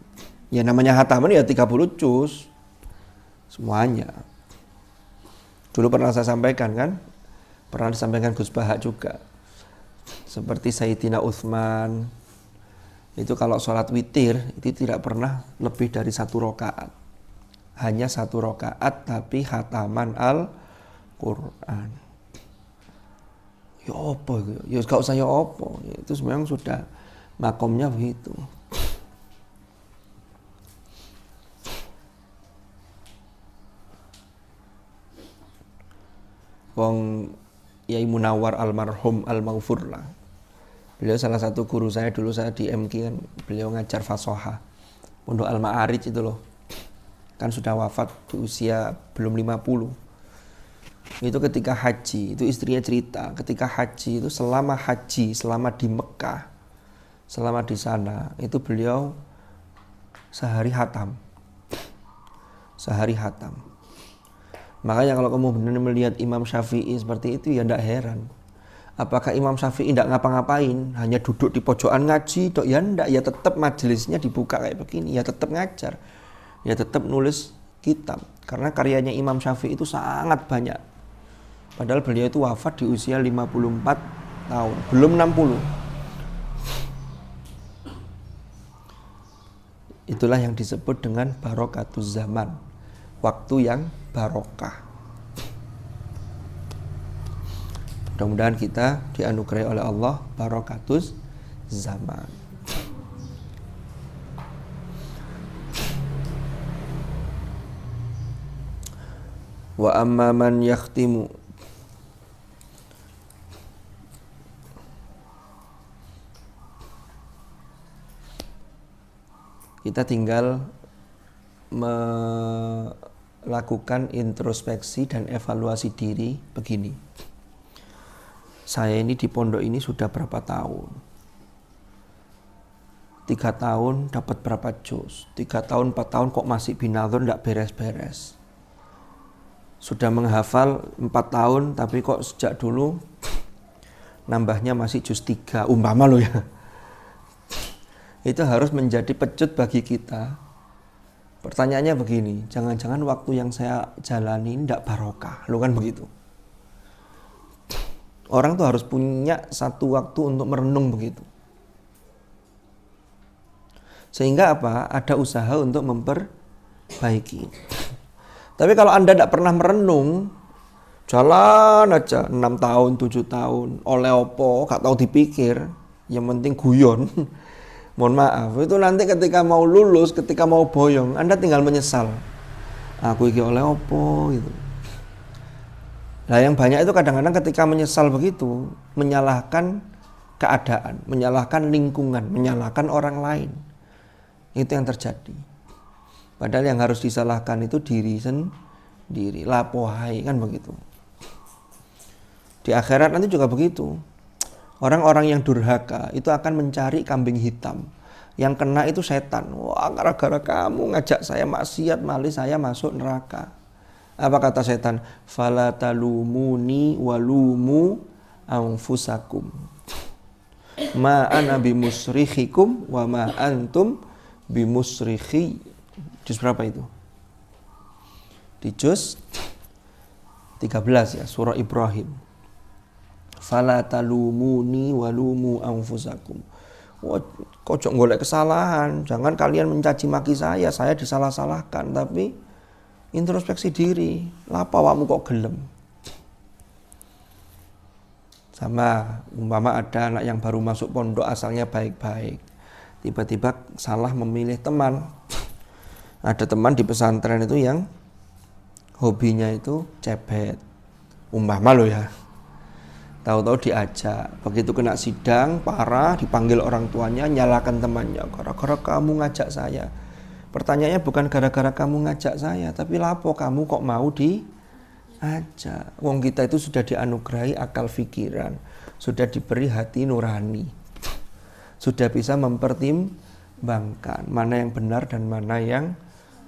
A: Ya namanya khataman ya 30 juz. Semuanya. Dulu pernah saya sampaikan kan? Pernah disampaikan Gus Bahak juga. Seperti Sayyidina Utsman. Itu kalau sholat witir itu tidak pernah lebih dari 1 rakaat. Hanya 1 rakaat tapi khataman Al-Quran. Ya apa itu? Ya gak usah ya apa. Itu memang sudah makomnya begitu. Wong Yai Munawar almarhum al-Maghfur lah. Beliau salah satu guru saya dulu, saya di MK kan, beliau ngajar fasoha. Pondok Al-Ma'arij itu loh. Kan sudah wafat di usia belum 50. Itu ketika haji, itu istrinya cerita, ketika haji itu selama di Mekah, selama di sana, itu beliau sehari hatam. Makanya kalau kamu benar melihat Imam Syafi'i seperti itu ya tidak heran. Apakah Imam Syafi'i tidak ngapa-ngapain, hanya duduk di pojokan ngaji, ya tidak, ya tetap majelisnya dibuka kayak begini, ya tetap ngajar, ya tetap nulis kitab. Karena karyanya Imam Syafi'i itu sangat banyak. Padahal beliau itu wafat di usia 54 tahun, belum 60. Itulah yang disebut dengan barokatuz zaman, waktu yang barokah. Mudah-mudahan kita dianugerahi oleh Allah barokatuz zaman. Wa amma man yakhtimu, kita tinggal melakukan introspeksi dan evaluasi diri begini. Saya ini di pondok ini sudah berapa tahun? 3 tahun dapat berapa juz? 3 tahun, 4 tahun kok masih binadhon tidak beres-beres? Sudah menghafal 4 tahun tapi kok sejak dulu nambahnya masih juz 3, umpama loh ya. Itu harus menjadi pecut bagi kita. Pertanyaannya begini, jangan-jangan waktu yang saya jalani tidak barokah, lo kan begitu. Orang tuh harus punya satu waktu untuk merenung begitu. Sehingga apa? Ada usaha untuk memperbaiki. Tapi kalau Anda tidak pernah merenung, jalan aja 6 tahun, 7 tahun, oleh opo, gak tahu dipikir, yang penting guyon. Mohon maaf, itu nanti ketika mau lulus, ketika mau boyong, Anda tinggal menyesal. Aku iki oleh opo gitu. Nah yang banyak itu kadang-kadang ketika menyesal begitu, menyalahkan keadaan, menyalahkan lingkungan, menyalahkan orang lain. Itu yang terjadi. Padahal yang harus disalahkan itu diri sendiri. Lapohai kan begitu. Di akhirat nanti juga begitu. Orang-orang yang durhaka itu akan mencari kambing hitam. Yang kena itu setan. Wah, gara-gara kamu ngajak saya maksiat, malah saya masuk neraka. Apa kata setan? Fala talumuni walumu anfusakum. Ma ana bimusrikhikum wa ma antum bimusrikhi. Juz berapa itu? Di juz 13 ya, surah Ibrahim. Fala talumuni walumu anfusakum. Kocok golek kesalahan, jangan kalian mencaci maki saya disalah-salahkan, tapi introspeksi diri, lapa awakmu kok gelem. Sama umpama ada anak yang baru masuk pondok asalnya baik-baik, tiba-tiba salah memilih teman. Ada teman di pesantren itu yang hobinya itu cebet, umpama lo ya. Tahu-tahu diajak, begitu kena sidang parah, dipanggil orang tuanya, nyalakan temannya, gara-gara kamu ngajak saya. Pertanyaannya bukan gara-gara kamu ngajak saya, tapi lapo kamu kok mau diajak. Wong kita itu sudah dianugerahi akal pikiran, sudah diberi hati nurani, sudah bisa mempertimbangkan mana yang benar dan mana yang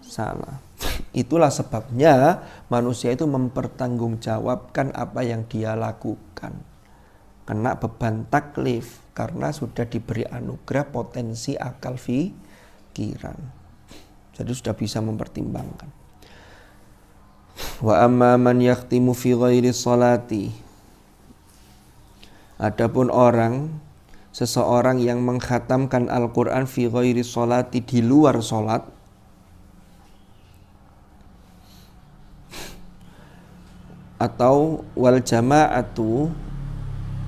A: salah. Itulah sebabnya manusia itu mempertanggungjawabkan apa yang dia lakukan. Kena beban taklif karena sudah diberi anugerah potensi akal pikiran. Jadi sudah bisa mempertimbangkan. Wa amma man yakhtimu fi ghairi sholati. Adapun seseorang yang mengkhatamkan Al-Qur'an fi ghairi sholati, di luar salat, atau wal jama'atu,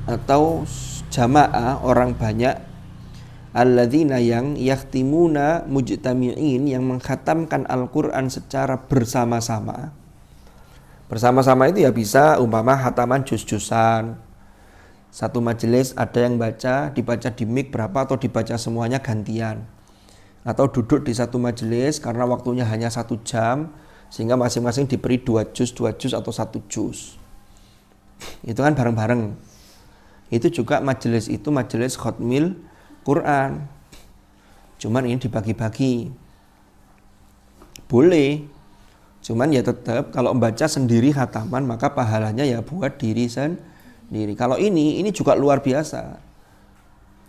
A: atau jamaah orang banyak, alladzina yang yakhtimuna mujtami'in, yang mengkhatamkan Al-Qur'an secara bersama-sama. Bersama-sama itu ya bisa umpama khataman juz-juzan. Satu majelis ada yang baca, dibaca di mic berapa atau dibaca semuanya gantian. Atau duduk di satu majelis karena waktunya hanya 1 jam, sehingga masing-masing diberi 2 juz atau 1 juz. Itu kan bareng-bareng. Itu juga majelis itu majelis khatmil Quran. Cuman ini dibagi-bagi. Boleh. Cuman ya tetap kalau membaca sendiri khataman maka pahalanya ya buat diri sendiri. Kalau ini juga luar biasa.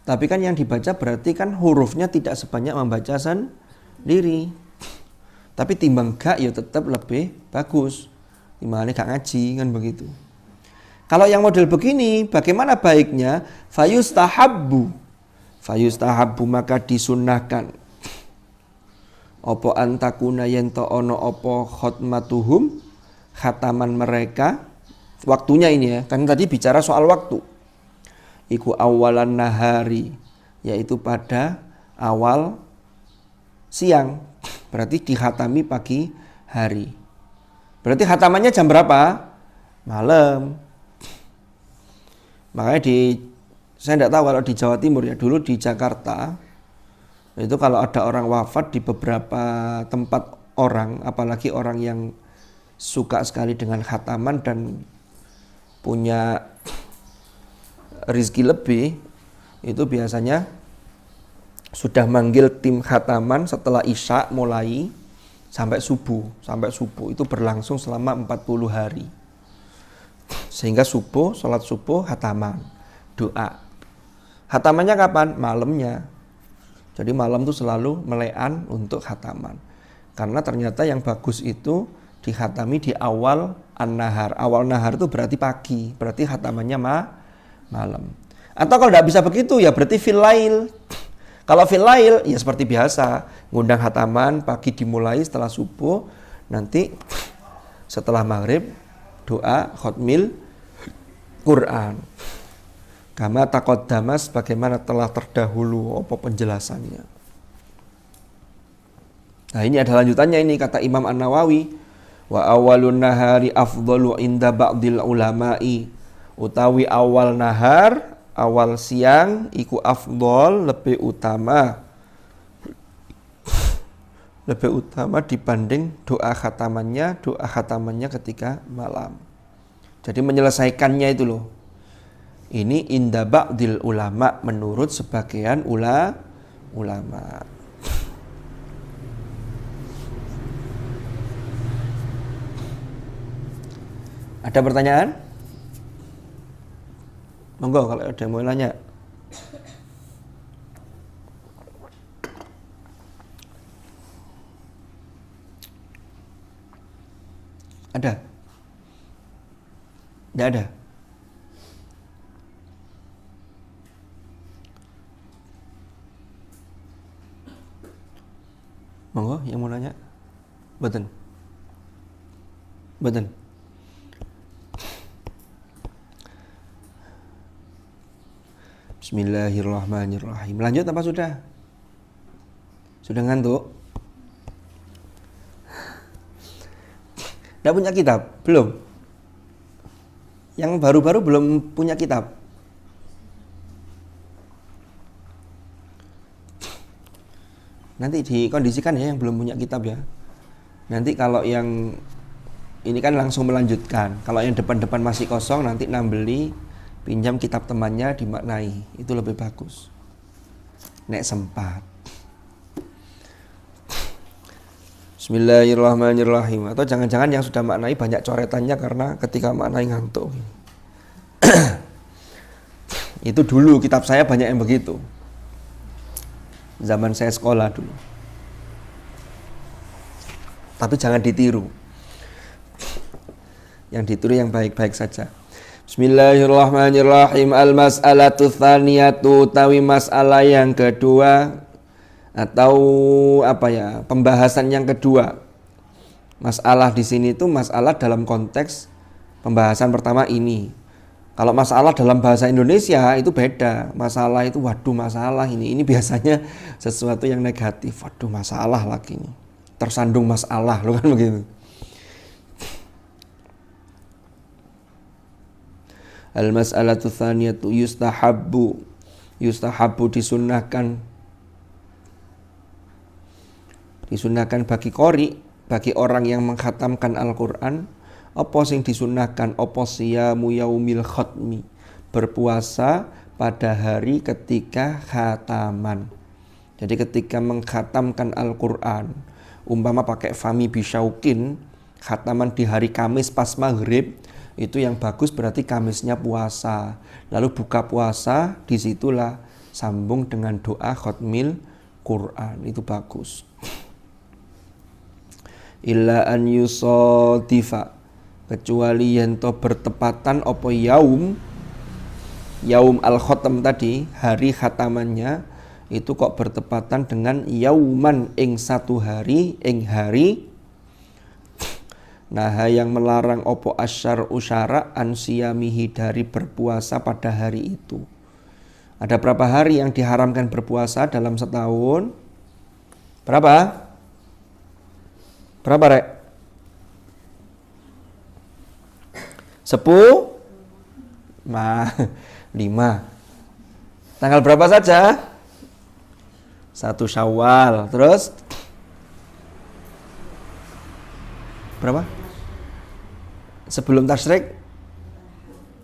A: Tapi kan yang dibaca berarti kan hurufnya tidak sebanyak membaca sendiri. Tapi timbang gak ya tetap lebih bagus. Timbangnya gak ngaji kan begitu. Kalau yang model begini bagaimana baiknya? Fayustahabbu maka disunnahkan. Opo antakuna yento ono opo khotmatuhum khataman mereka. Waktunya ini ya, kan tadi bicara soal waktu. Iku awalan nahari, yaitu pada awal siang. Berarti dikhatami pagi hari. Berarti khatamannya jam berapa? Malam. Makanya saya tidak tahu kalau di Jawa Timur ya, dulu di Jakarta itu kalau ada orang wafat di beberapa tempat orang, apalagi orang yang suka sekali dengan khataman dan punya rizki lebih, itu biasanya sudah manggil tim khataman setelah isya mulai sampai subuh itu berlangsung selama 40 hari. Sehingga sholat subuh khataman, doa. Khatamannya kapan? Malamnya. Jadi malam itu selalu melean untuk khataman. Karena ternyata yang bagus itu dikhatami di awal an-nahar. Awal nahar itu berarti pagi, berarti khatamannya malam. Atau kalau tidak bisa begitu ya berarti fil lail. Kalau fil lail ya seperti biasa, ngundang khataman pagi dimulai setelah subuh, nanti setelah maghrib doa khatmil Quran. Kama taqaddamas bagaimana telah terdahulu apa penjelasannya. Nah ini ada lanjutannya ini kata Imam An-Nawawi. Wa awalun nahari afdalu inda ba'dil ulama'i. Utawi awal nahar, awal siang iku afdal lebih utama. Lebih utama dibanding doa khatamannya ketika malam. Jadi menyelesaikannya itu loh. Ini inda ba'dil ulama menurut sebagian ulama. Ada pertanyaan? Monggo kalau ada yang mau nanya. Ada? Tidak ada? Monggo yang mau nanya. Betul. Bismillahirrahmanirrahim. Lanjut apa sudah? Sudah ngantuk? Tidak punya kitab? Belum? Yang baru-baru belum punya kitab? Nanti dikondisikan ya yang belum punya kitab ya. Nanti kalau yang ini kan langsung melanjutkan. Kalau yang depan-depan masih kosong nanti nambeli pinjam kitab temannya dimaknai. Itu lebih bagus. Nek sempat. Bismillahirrahmanirrahim. Atau jangan-jangan yang sudah maknai banyak coretannya karena ketika maknai ngantuk. Itu dulu kitab saya banyak yang begitu. Zaman saya sekolah dulu. Tapi jangan ditiru. Yang ditiru yang baik-baik saja. Bismillahirrahmanirrahim. Al-mas'alatu tsaniyatu tawi masalah yang kedua atau pembahasan yang kedua. Masalah di sini itu masalah dalam konteks pembahasan pertama ini. Kalau masalah dalam bahasa Indonesia itu beda. Masalah itu masalah ini. Ini biasanya sesuatu yang negatif. Masalah lagi ini. Tersandung masalah, lo kan begitu. Al-mas'alatu tsaniyatu yustahabbu disunahkan bagi qori, bagi orang yang mengkhatamkan Al-Qur'an, apa sing disunahkan, apa siyamu yaumil khatmi, berpuasa pada hari ketika khataman. Jadi ketika mengkhatamkan Al-Qur'an, umpama pakai fami bisyaukin, khataman di hari Kamis pas maghrib, itu yang bagus berarti Kamisnya puasa. Lalu buka puasa, disitulah sambung dengan doa khatmil Qur'an, itu bagus. Illa an yusadifa, kecuali yen to bertepatan apa yaum al-khatam tadi, hari khatamannya itu kok bertepatan dengan yauman ing satu hari, ing hari. Nah, yang melarang opo asyar usyara an siyamihi, dari berpuasa pada hari itu. Ada berapa hari yang diharamkan berpuasa dalam setahun? Berapa? Berapa, Rek? 5. Tanggal berapa saja? 1 Syawal. Terus berapa? Sebelum tasyrik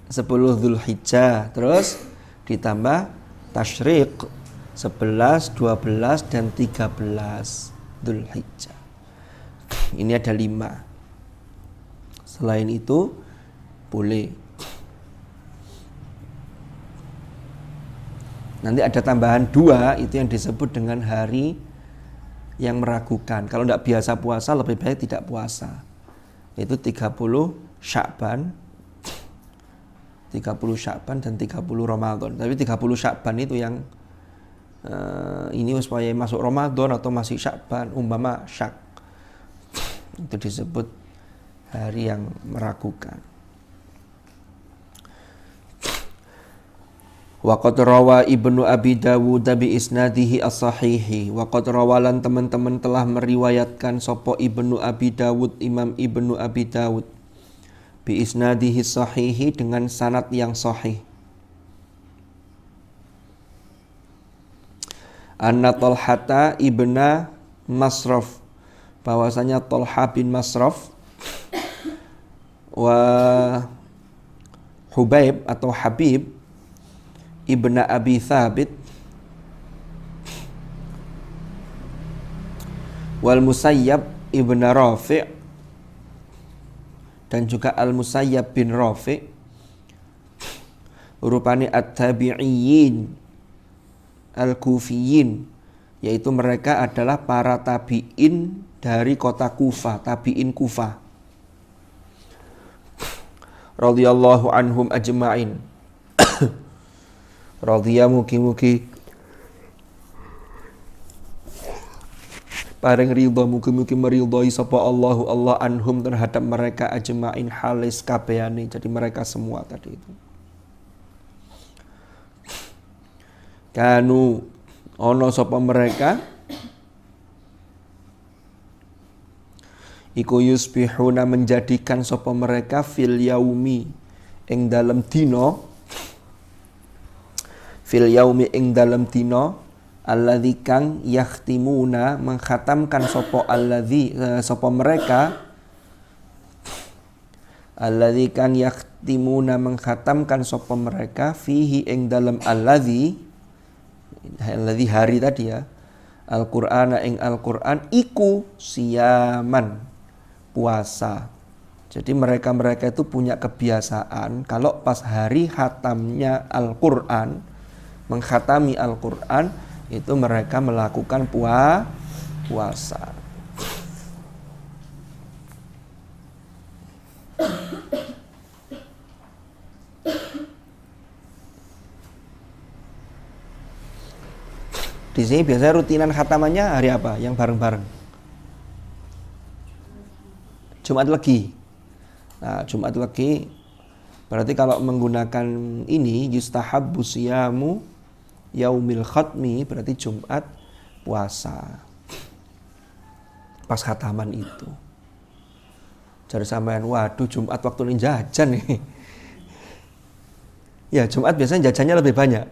A: 10 Dzulhijjah. Terus ditambah tasyrik 11, 12 dan 13 Dzulhijjah. Ini ada 5. Selain itu boleh. Nanti ada tambahan 2, itu yang disebut dengan hari yang meragukan. Kalau tidak biasa puasa, lebih baik tidak puasa. Itu 30 Sya'ban dan 30 Ramadan. Tapi 30 Sya'ban itu yang ini supaya masuk Ramadan atau masih Sya'ban, umpama syak, itu disebut hari yang meragukan. Wa qad rawa Ibnu Abi Dawud bi isnadihi as-sahihi. Wa qad rawalan teman-teman telah meriwayatkan sapa Ibnu Abi Dawud, Imam Ibnu Abi Dawud, bi isnadihi sahihi, dengan sanad yang sahih. Anna Talhata ibna Masraf, bahwasanya Talha bin Masraf wa Hubaib atau Habib ibna Abi Thabit wal Musayyab ibna Rafi' dan juga Al Musayyab bin Rafi' rupane at-tabi'iyyin al-Kufiyin, yaitu mereka adalah para tabi'in dari kota Kufah, tabi'in Kufah. Radhiyallahu anhum ajma'in. Radhiya mugi-mugi paring ridha, mugi-mugi meridhai sapa Allah anhum terhadap mereka ajma'in halis kabehane. Jadi mereka semua tadi itu. Kanu ono sapa mereka iku yusbihuna, menjadikan sapa mereka fil yaumi ing dalem dina, fil yaumi ing dalem dina alladzi kang yakhtimuna, mengkhatamkan sapa alladzi sapa mereka, alladzi kang yakhtimuna, mengkhatamkan sapa mereka fihi ing dalem alladzi hari tadi ya, Al-Qur'ana ing Al-Qur'an iku siyaman, puasa. Jadi mereka itu punya kebiasaan kalau pas hari khatamnya Al-Qur'an, mengkhatami Al-Qur'an, itu mereka melakukan puasa. Di sini biasanya rutinan khatamannya hari apa? Yang bareng-bareng. Jumat Legi. Nah, Jumat Legi berarti kalau menggunakan ini yustahabbu siyamu yaumil khatmi, berarti Jumat puasa. Pas khataman itu. Jadi sampean, waduh Jumat waktu ini jajan nih. Ya Jumat biasanya jajannya lebih banyak.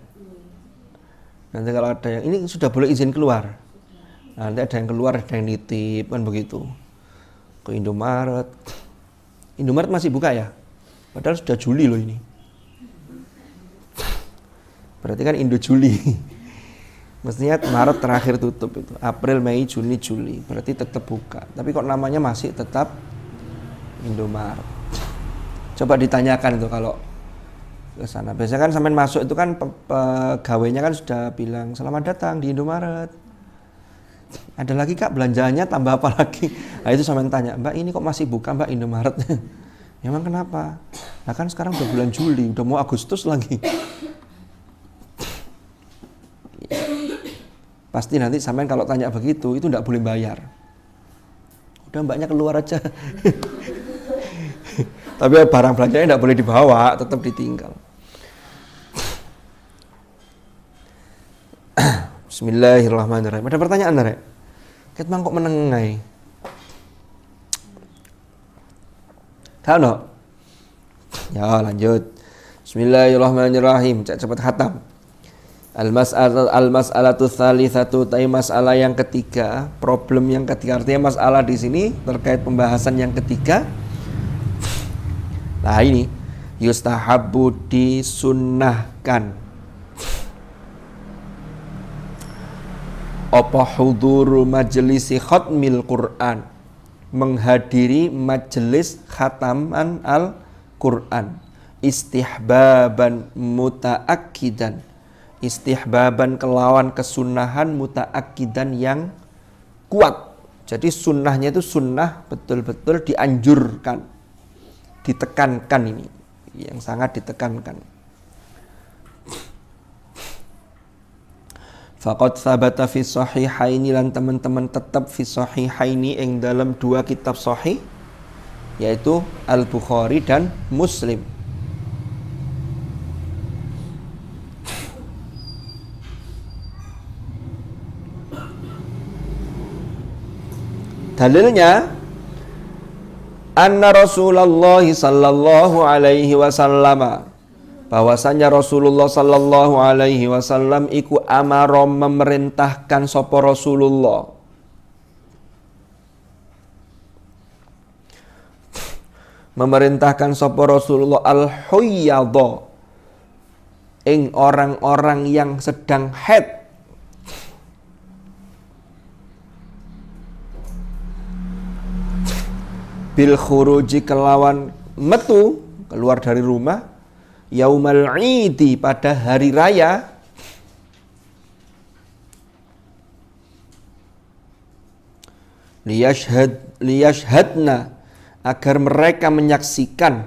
A: Nanti kalau ada yang ini sudah boleh izin keluar. Nanti ada yang keluar, ada yang nitip kan begitu. Ke Indomaret. Indomaret masih buka ya? Padahal sudah Juli loh ini. Berarti kan Indo Juli. Mestinya Maret terakhir tutup itu. April, Mei, Juni, Juli. Berarti tetap buka. Tapi kok namanya masih tetap Indomaret. Coba ditanyakan itu kalau ke sana. Biasanya kan sampai masuk itu kan pegawainya kan sudah bilang selamat datang di Indomaret. Ada lagi Kak belanjaannya tambah apa lagi? Nah itu sampai tanya, Mbak ini kok masih buka Mbak Indomaret? Emang kenapa? Nah kan sekarang udah bulan Juli, udah mau Agustus lagi. Pasti nanti sampai kalau tanya begitu itu enggak boleh bayar. Udah mbaknya keluar aja. Tapi barang belanjanya enggak boleh dibawa, tetap ditinggal. Bismillahirrahmanirrahim. Ada pertanyaan Rek? Ket mang kok menengai? Tahu? Ya lanjut. Bismillahirrahmanirrahim. Cepat khatam. Al-mas'alatu tsalitsatu, tai masalah yang ketiga, problem yang ketiga. Artinya masalah di sini terkait pembahasan yang ketiga. Nah ini yustahabbu disunnahkan apa huduru majlisi khatmil Qur'an, menghadiri majelis khataman Al-Qur'an, istihbaban mutaakkidan, istihbaban kelawan kesunahan mutaakkidan yang kuat. Jadi sunnahnya itu sunnah betul-betul dianjurkan, ditekankan, ini yang sangat ditekankan. Faqad sabata fi sahihaini, lan teman-teman tetap fi sahihaini ing dalam dua kitab sahih, yaitu Al-Bukhari dan Muslim. Dalilnya anna Rasulullah sallallahu alaihi wasallam, bahwasanya Rasulullah sallallahu alaihi wasallam iku amara, memerintahkan sapa Rasulullah, memerintahkan sapa Rasulullah al-huyyadha ing orang-orang yang sedang haid, bil khuruji kelawan metu, keluar dari rumah, yaumal idi pada hari raya, liyashhadna agar mereka menyaksikan,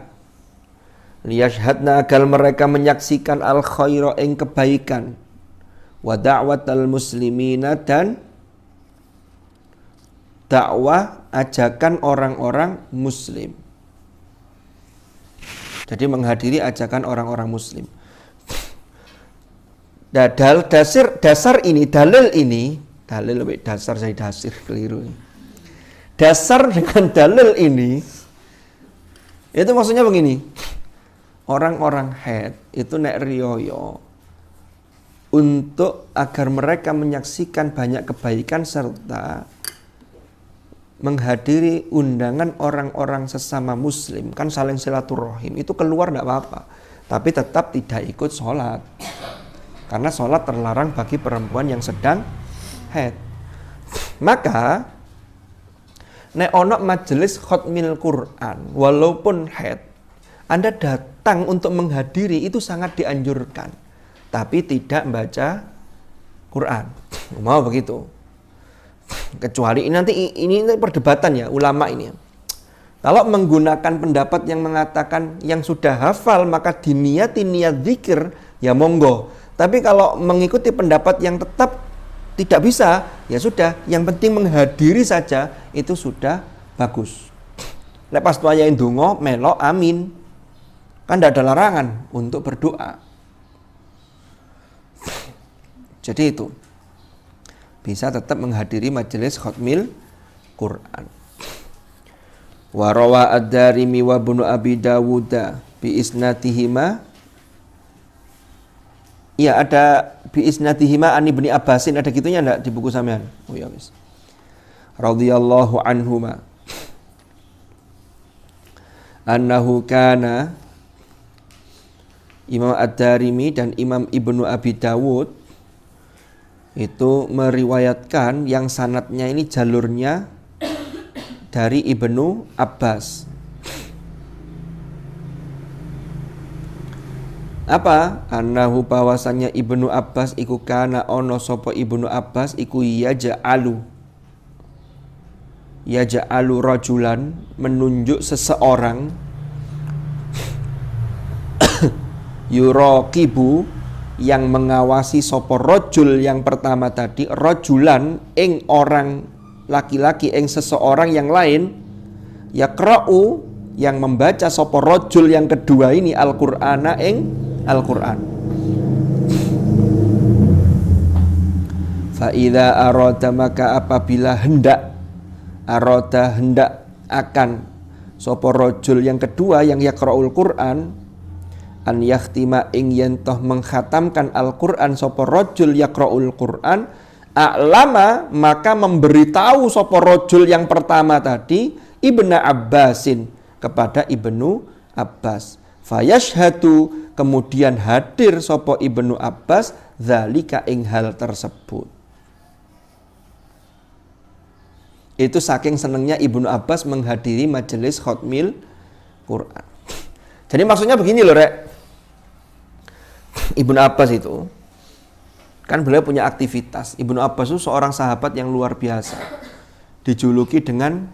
A: liyashhadna agar mereka menyaksikan al khaira ing kebaikan, wa da'watal muslimina dan dakwah ajakan orang-orang muslim. Jadi menghadiri ajakan orang-orang muslim. Dasar ini, dalil lebih dasar, saya dasir keliru. Dasar dengan dalil ini itu maksudnya begini. Orang-orang haid itu nek riyo untuk agar mereka menyaksikan banyak kebaikan serta menghadiri undangan orang-orang sesama muslim, kan saling silaturahim, itu keluar tidak apa-apa, tapi tetap tidak ikut sholat, karena sholat terlarang bagi perempuan yang sedang haid. Maka nek ono majelis khatmil Quran walaupun haid, Anda datang untuk menghadiri itu sangat dianjurkan, tapi tidak baca Quran, mau begitu. Kecuali ini perdebatan ya ulama ini. Kalau menggunakan pendapat yang mengatakan yang sudah hafal maka diniati niat zikir, ya monggo. Tapi kalau mengikuti pendapat yang tetap tidak bisa, ya sudah, yang penting menghadiri saja itu sudah bagus. Lepas tuayain donga melok amin. Kan tidak ada larangan untuk berdoa. Jadi itu bisa tetap menghadiri majelis khatmil Quran. Wa rawa ad-Darimi wa Ibnu Abi Dawud bi isnadihima Iya, ada bi isnadihima an ibni Abbasin, ada gitunya enggak di buku sampean? Oh ya wis. Radhiyallahu anhuma. Annahu kana, Imam Ad-Darimi dan Imam Ibnu Abi Dawud itu meriwayatkan yang sanadnya ini jalurnya dari Ibnu Abbas. Apa? Annahu bahwasannya Ibnu Abbas iku kana ono sapa Ibnu Abbas iku yaja'alu rajulan, menunjuk seseorang, yuraqibu, yang mengawasi sapa rajul yang pertama tadi, rajulan ing orang laki-laki ing seseorang yang lain, yaqra'u, yang membaca sapa rajul yang kedua ini Al-Qur'ana ing Al-Qur'an. Fa idza arada, maka apabila hendak akan sapa rajul yang kedua yang yaqra'ul Qur'an, an yakhtima ing yen toh mengkhatamkan Al-Qur'an sapa rajul yaqra'ul Qur'an, a'lama, maka memberitahu sapa rajul yang pertama tadi Ibnu Abbasin, kepada Ibnu Abbas. Fayashhadu, kemudian hadir sapa Ibnu Abbas zalika ing hal tersebut. Itu saking senengnya Ibnu Abbas menghadiri majelis khatmil Quran. Jadi maksudnya begini loh, Rek. Ibnu Abbas itu kan beliau punya aktivitas. Ibnu Abbas itu seorang sahabat yang luar biasa. Dijuluki dengan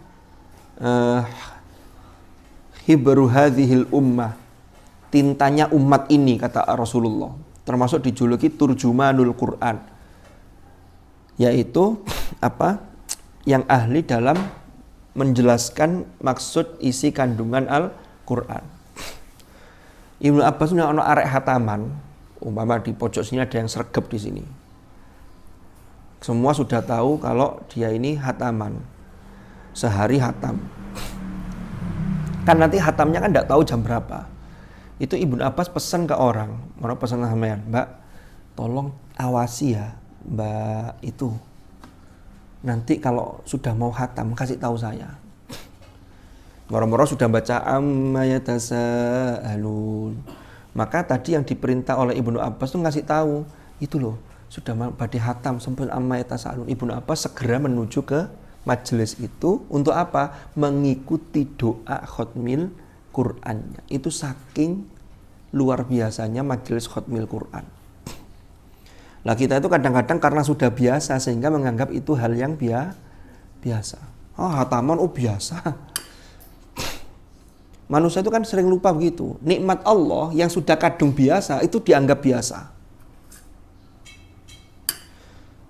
A: hibru hadhil ummah, tintanya umat ini, kata Rasulullah. Termasuk dijuluki turjumanul Quran, yaitu apa? Yang ahli dalam menjelaskan maksud isi kandungan Al-Quran. Ibnu Abbas ini ono arek hataman, umpama di pojok sini ada yang sregep di sini. Semua sudah tahu kalau dia ini hataman, sehari hatam. Kan nanti hatamnya kan tidak tahu jam berapa. Itu Ibnu Abbas pesan ke orang pesan ke sampean, Mbak, tolong awasi ya, Mbak itu. Nanti kalau sudah mau khatam kasih tahu saya. Moro-moro sudah baca amma yatasaalun. Maka tadi yang diperintah oleh Ibnu Abbas itu ngasih tahu, itu loh, sudah badhe khatam sampun amma yatasaalun. Ibnu Abbas segera menuju ke majelis itu untuk apa? Mengikuti doa khatmil Qur'annya. Itu saking luar biasanya majelis khatmil Qur'an. Lah kita itu kadang-kadang karena sudah biasa sehingga menganggap itu hal yang biasa. Oh, hataman biasa. Manusia itu kan sering lupa begitu. Nikmat Allah yang sudah kadung biasa itu dianggap biasa.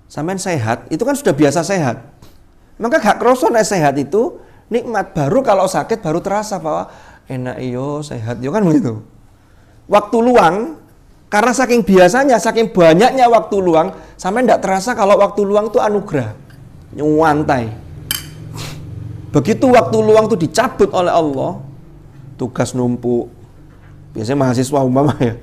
A: Sampean sehat, itu kan sudah biasa sehat. Maka gak kroso nek sehat itu nikmat, baru kalau sakit baru terasa bahwa enak iyo sehat yo kan begitu. Waktu luang, karena saking biasanya, saking banyaknya waktu luang, sampai tidak terasa kalau waktu luang itu anugerah, nyantai. Begitu waktu luang itu dicabut oleh Allah, tugas numpuk. Biasanya mahasiswa umpama ya,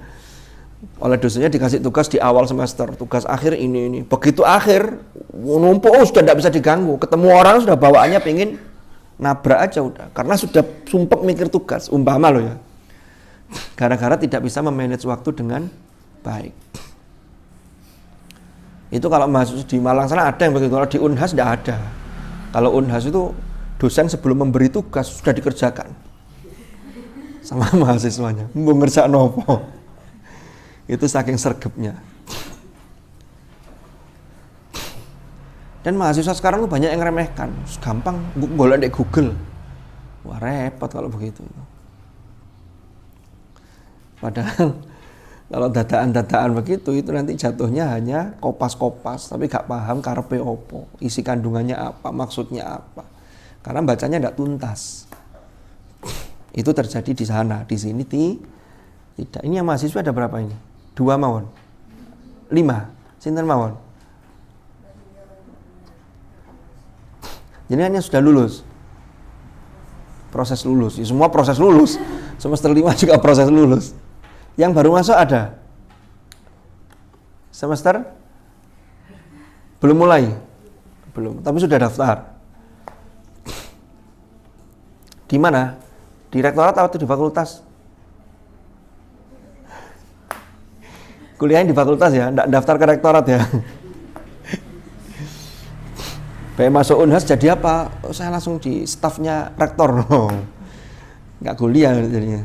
A: oleh dosennya dikasih tugas di awal semester, tugas akhir ini. Begitu akhir, numpuk sudah tidak bisa diganggu. Ketemu orang sudah bawaannya pengen nabrak aja udah, karena sudah sumpek mikir tugas, umpama loh ya. Gara-gara tidak bisa memanage waktu dengan baik. Itu kalau mahasiswa di Malang sana ada yang begitu, kalau di Unhas tidak ada. Kalau Unhas itu dosen sebelum memberi tugas sudah dikerjakan sama mahasiswanya. Mau ngerjakan nopo. Itu saking sergepnya. Dan mahasiswa sekarang tuh banyak yang remehkan, gampang golek di Google. Wah repot kalau begitu. Padahal kalau dadaan-dadaan begitu itu nanti jatuhnya hanya kopas-kopas, tapi gak paham karepe opo, isi kandungannya apa, maksudnya apa. Karena bacanya tidak tuntas. Itu terjadi di sana, di sini tidak. Ini yang mahasiswa ada berapa ini? 2 mawon. 5. Sinten mawon? Jadi hanya sudah lulus. Proses lulus, ya, semua proses lulus. Semester 5 juga proses lulus. Yang baru masuk ada? Semester? Belum mulai? Belum, tapi sudah daftar. Di mana? Di rektorat atau di fakultas? Kuliahnya di fakultas ya, enggak daftar ke rektorat ya. Kayak masuk Unhas jadi apa? Oh, saya langsung di stafnya rektor. Enggak kuliah jadinya.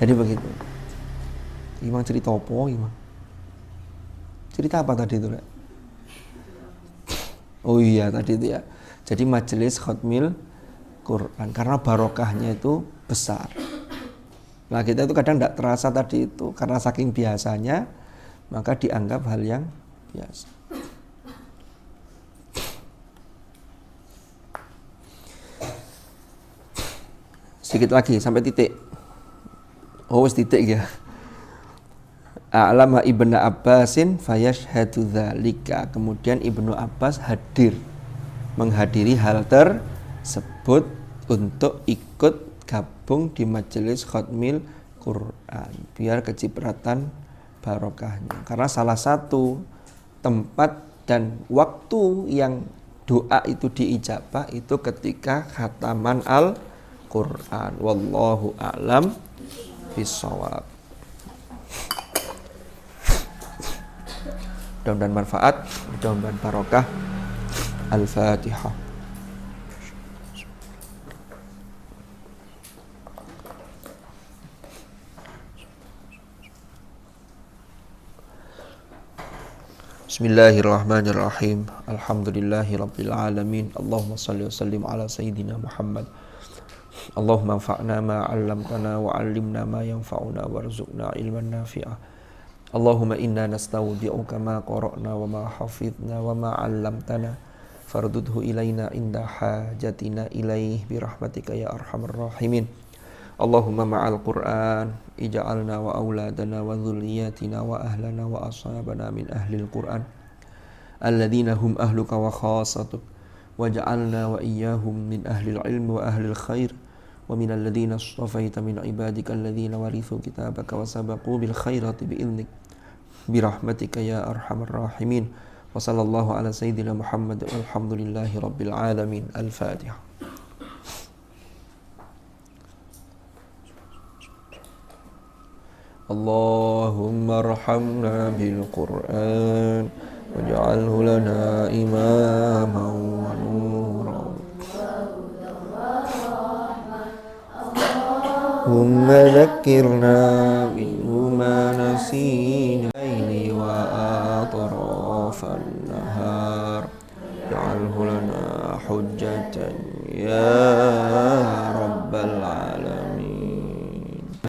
A: Jadi begitu. Gimana cerita apa gimana? Cerita apa tadi itu, Rek? Oh iya tadi itu ya. Jadi majelis khatmil Quran karena barokahnya itu besar. Nah kita itu kadang tidak terasa tadi itu karena saking biasanya maka dianggap hal yang biasa. Sedikit lagi sampai titik. Oh wis titik ya. A'lama Ibnu Abbasin fayashhadu dzalika. Kemudian Ibnu Abbas hadir menghadiri hal tersebut untuk ikut gabung di majelis khatmil Quran biar kecipratan barokahnya. Karena salah satu tempat dan waktu yang doa itu diijabah itu ketika khataman Al-Quran. Wallahu a'lam bishawab. Mudah-mudahan manfaat, mudah-mudahan barokah. Al-Fatihah. Bismillahirrahmanirrahim. Alhamdulillahirabbil alamin. Allahumma shalli wa sallim ala sayyidina Muhammad. Allahumma anfa'na ma 'allamtana wa 'allimna ma yanfa'una warzuqna ilman nafi'a. Allahumma inna nastaudi'uka ma qara'na wa ma hafidhna wa ma 'allamtana fardudhu ilaina inda hajatina ilaih birahmatika ya arhamar rahimin. Allahumma ma'al Qur'an ij'alna wa auladana wa dhurriyyatina wa ahlana wa ashabana min ahlil Qur'an alladhina hum ahluka wa khasatuk waj'alna wa iyyahum min ahlil ilmi wa ahlil khair wa min alladhina astafaita min ibadika alladhina warithu kitabaka wa sabaqu bil khairati bi'ilnik birahmatika ya arhamar rahimin. Wa sallallahu ala sayyidina Muhammad walhamdulillahi rabbil alamin. Al-Fatihah. Allahumma arhamna bil Qur'an waj'alhu lana imaman wa nuran. Allahumma dhakkirna minhu ma nasina wa atrafan nahar waj'alhu lana hujjatan ya